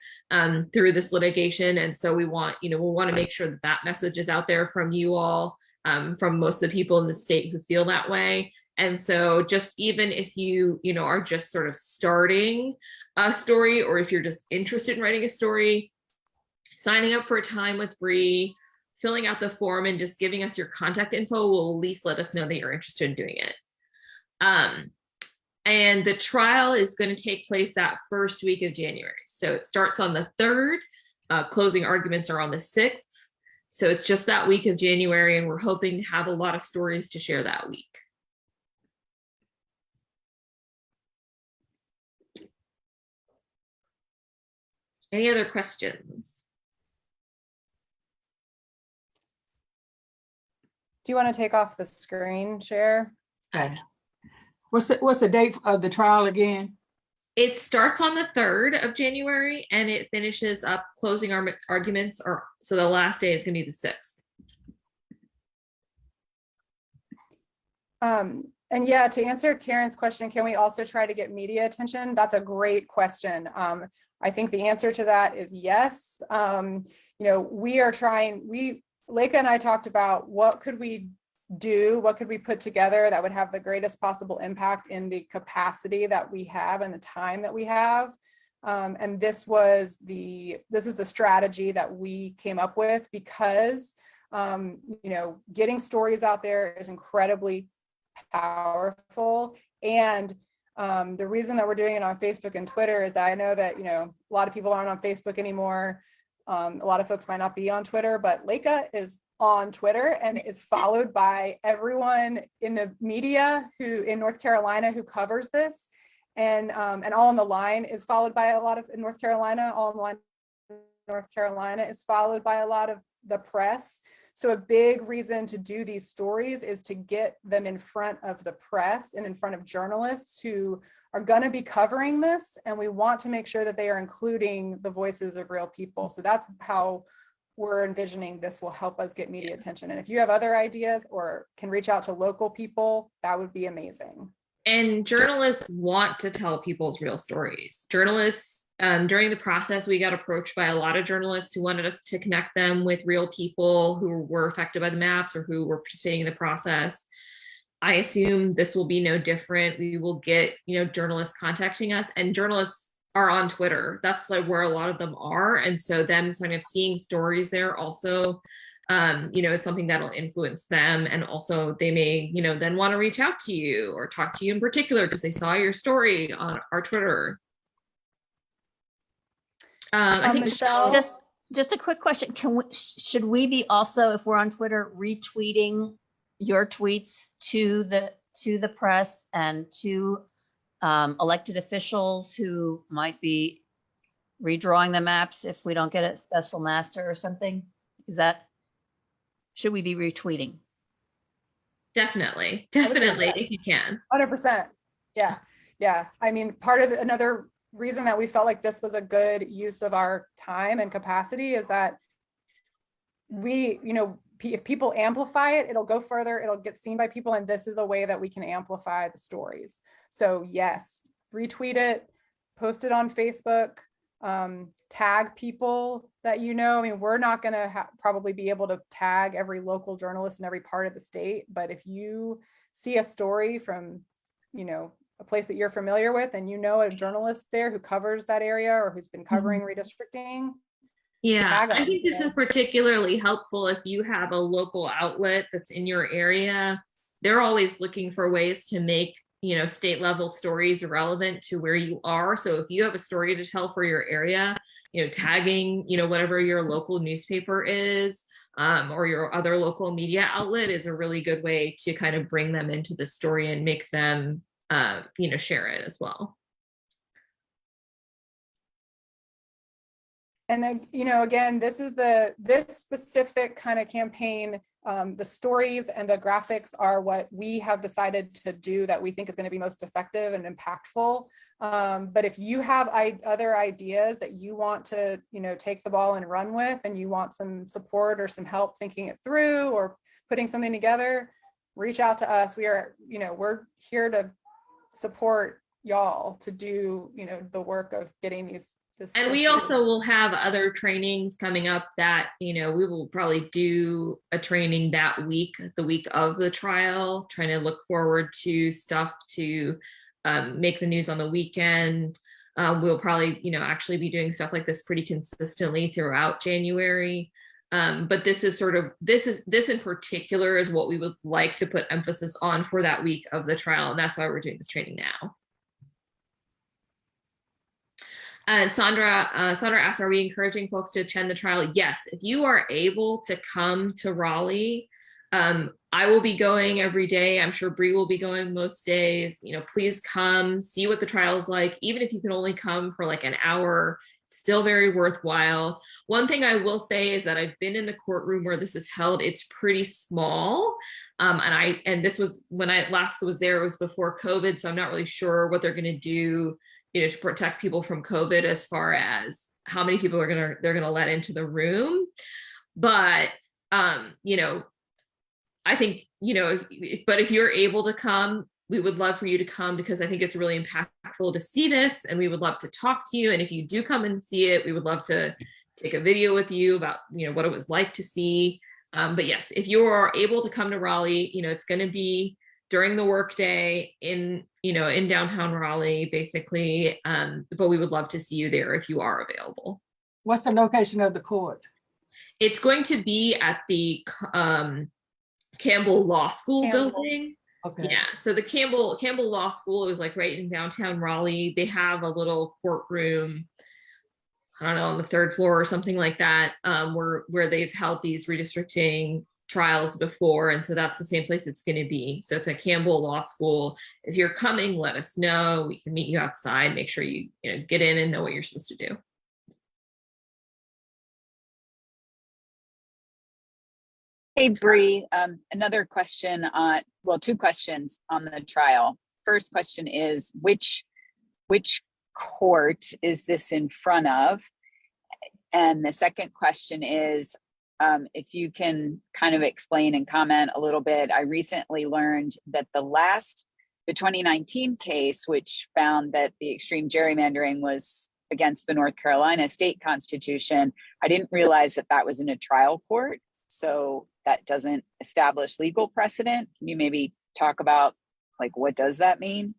through this litigation. And so we want to make sure that that message is out there from you all, from most of the people in the state who feel that way. And so just even if you are just sort of starting a story, or if you're just interested in writing a story, signing up for a time with Bree, filling out the form, and just giving us your contact info will at least let us know that you're interested in doing it. And the trial is going to take place that first week of January. So it starts on the 3rd. Closing arguments are on the 6th. So it's just that week of January, and we're hoping to have a lot of stories to share that week. Any other questions? Do you want to take off the screen share? Okay. What's the date of the trial again? It starts on the 3rd of January and it finishes up closing arguments, so the last day is going to be the 6th. And yeah, to answer Karen's question, can we also try to get media attention? That's a great question. I think the answer to that is yes. We are trying, Leica and I talked about what could we do, what could we put together that would have the greatest possible impact in the capacity that we have and the time that we have. And this is the strategy that we came up with, because getting stories out there is incredibly powerful. And the reason that we're doing it on Facebook and Twitter is that I know that a lot of people aren't on Facebook anymore. A lot of folks might not be on Twitter, but Leica is on Twitter and is followed by everyone in the media in North Carolina who covers this, and All on the Line is followed by a lot of in North Carolina. All on the Line North Carolina is followed by a lot of the press. So a big reason to do these stories is to get them in front of the press and in front of journalists who are going to be covering this, and we want to make sure that they are including the voices of real people. So that's how we're envisioning this will help us get media attention. And if you have other ideas or can reach out to local people, that would be amazing. And journalists want to tell people's real stories. Journalists, during the process, we got approached by a lot of journalists who wanted us to connect them with real people who were affected by the maps or who were participating in the process. I assume this will be no different. We will get, journalists contacting us, and journalists are on Twitter. That's like where a lot of them are. And so them kind of seeing stories there also, is something that'll influence them. And also they may, then want to reach out to you or talk to you in particular because they saw your story on our Twitter. I think Michelle, Just a quick question. Should we be also, if we're on Twitter, retweeting your tweets to the press and to elected officials who might be redrawing the maps if we don't get a special master or something? Should we be retweeting? Definitely if you can. 100%. Yeah. I mean, another reason that we felt like this was a good use of our time and capacity is that if people amplify it, it'll go further, it'll get seen by people, and this is a way that we can amplify the stories. So yes, retweet it, post it on Facebook, tag people that I mean, we're not going to probably be able to tag every local journalist in every part of the state, but if you see a story from, a place that you're familiar with, and a journalist there who covers that area or who's been covering redistricting, yeah, I think this is particularly helpful if you have a local outlet that's in your area. They're always looking for ways to make state level stories relevant to where you are. So if you have a story to tell for your area, tagging, whatever your local newspaper is, or your other local media outlet is a really good way to kind of bring them into the story and make them, share it as well. And again, this specific kind of campaign, the stories and the graphics are what we have decided to do that we think is going to be most effective and impactful. But if you have other ideas that you want to, take the ball and run with, and you want some support or some help thinking it through or putting something together, reach out to us. We're here to support y'all to do, the work of getting these. And we also will have other trainings coming up that, we will probably do a training that week, the week of the trial, trying to look forward to stuff to make the news on the weekend. We'll probably, actually be doing stuff like this pretty consistently throughout January. But this in particular is what we would like to put emphasis on for that week of the trial. And that's why we're doing this training now. And Sandra asked, are we encouraging folks to attend the trial? Yes, if you are able to come to Raleigh, I will be going every day. I'm sure Bree will be going most days. Please come see what the trial is like. Even if you can only come for like an hour, still very worthwhile. One thing I will say is that I've been in the courtroom where this is held. It's pretty small. And this was when I last was there, it was before COVID. So I'm not really sure what they're going to do, to protect people from COVID as far as how many people they're going to let into the room. But, I think, but if you're able to come, we would love for you to come, because I think it's really impactful to see this, and we would love to talk to you. And if you do come and see it, we would love to take a video with you about, what it was like to see. But yes, if you are able to come to Raleigh, it's going to be during the workday in downtown Raleigh, basically. But we would love to see you there if you are available. What's the location of the court? It's going to be at the Campbell Law School building. Okay. Yeah, so the Campbell Law School is like right in downtown Raleigh. They have a little courtroom, I don't know, on the 3rd floor or something like that, where they've held these redistricting trials before. And so that's the same place it's going to be. So it's at Campbell Law School. If you're coming, let us know. We can meet you outside. Make sure you, get in and know what you're supposed to do. Hey, Bree, another question on, well, 2 questions on the trial. First question is, which court is this in front of? And the second question is, if you can kind of explain and comment a little bit. I recently learned that the 2019 case, which found that the extreme gerrymandering was against the North Carolina state constitution, I didn't realize that that was in a trial court. So that doesn't establish legal precedent. Can you maybe talk about, like, what does that mean?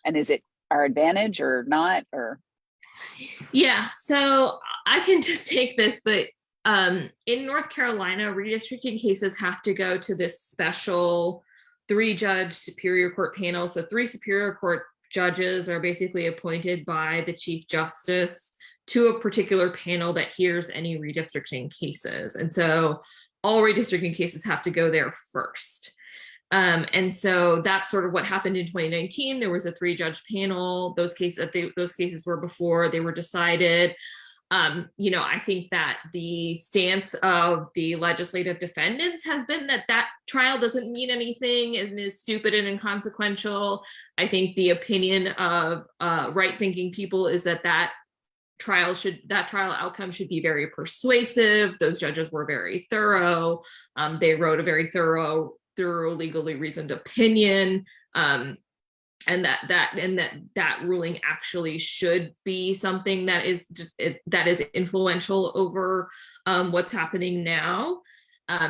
And is it our advantage or not? Or yeah, so I can just take this, but in North Carolina, redistricting cases have to go to this special 3-judge Superior Court panel. So 3 Superior Court judges are basically appointed by the Chief Justice to a particular panel that hears any redistricting cases. And so all redistricting cases have to go there first. And so that's sort of what happened in 2019. There was a 3-judge panel. Those cases were before they were decided. I think that the stance of the legislative defendants has been that trial doesn't mean anything and is stupid and inconsequential. I think the opinion of right-thinking people is that trial outcome should be very persuasive. Those judges were very thorough. They wrote a very thorough, legally reasoned opinion. And that ruling actually should be something that is influential over what's happening now.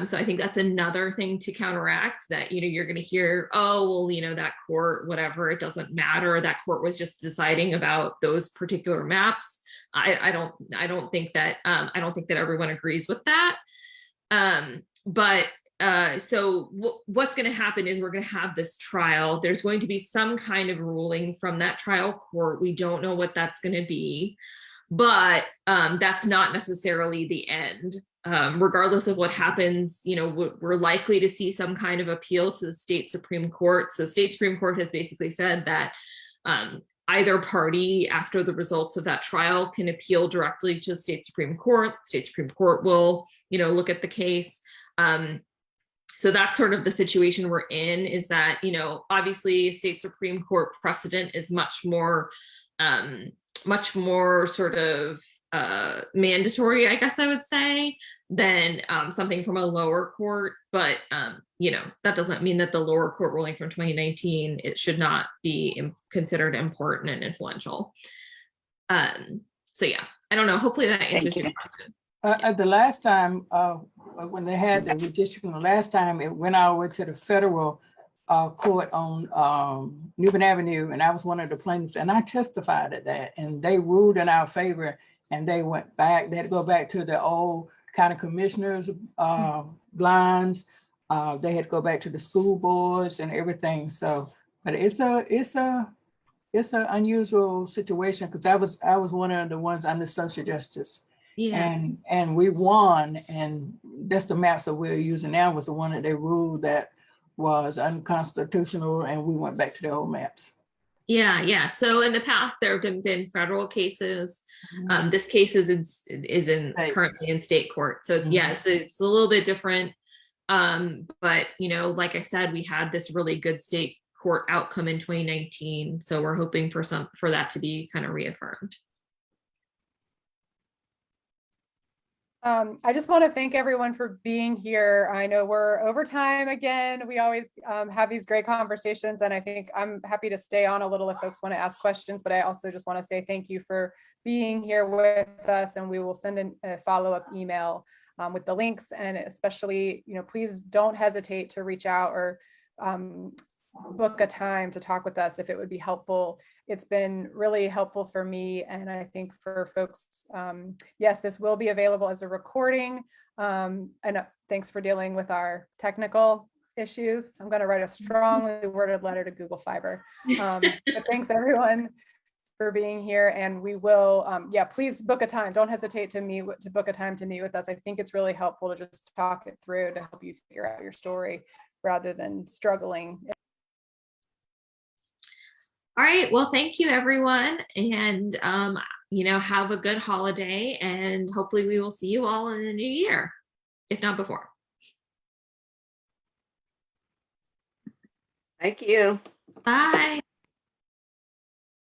So I think that's another thing to counteract that, you're going to hear, oh, well, that court, whatever, it doesn't matter. That court was just deciding about those particular maps. I don't think that everyone agrees with that. But what's going to happen is we're going to have this trial. There's going to be some kind of ruling from that trial court. We don't know what that's going to be, but that's not necessarily the end. Regardless of what happens, you know, we're likely to see some kind of appeal to the state Supreme Court. So state Supreme Court has basically said that either party, after the results of that trial, can appeal directly to the state Supreme Court. State Supreme Court will, you know, look at the case. So that's sort of the situation we're in, is that, you know, obviously state Supreme Court precedent is much more sort of mandatory, I guess I would say, than something from a lower court. But, you know, that doesn't mean that the lower court ruling from 2019, it should not be considered important and influential. So yeah, I don't know. Hopefully that answers your question. The last time, when they had the redistricting, the last time it went all the way to the federal court on Newman Avenue, and I was one of the plaintiffs, and I testified at that, and they ruled in our favor, and they went back. They had to go back to the old county commissioners' lines. They had to go back to the school boards and everything. So, but it's an unusual situation, because I was one of the ones under social justice. Yeah. And we won, and that's the maps that we're using now was the one that they ruled that was unconstitutional, and we went back to the old maps. Yeah. So in the past, there have been federal cases. This case is currently in state court. So yeah, it's a little bit different. But you know, like I said, we had this really good state court outcome in 2019. So we're hoping for that to be kind of reaffirmed. I just want to thank everyone for being here. I know we're over time again. We always have these great conversations, and I think I'm happy to stay on a little if folks want to ask questions, but I also just want to say thank you for being here with us, and we will send a follow-up email with the links, and especially, you know, please don't hesitate to reach out or book a time to talk with us if it would be helpful. It's been really helpful for me, and I think for folks. Yes, this will be available as a recording, and thanks for dealing with our technical issues. I'm going to write a strongly worded letter to Google Fiber. But thanks everyone for being here, and we will, please book a time. Don't hesitate to book a time to meet with us. I think it's really helpful to just talk it through to help you figure out your story rather than struggling. All right. Well, thank you, everyone. And, you know, have a good holiday, and hopefully we will see you all in the new year, if not before. Thank you. Bye.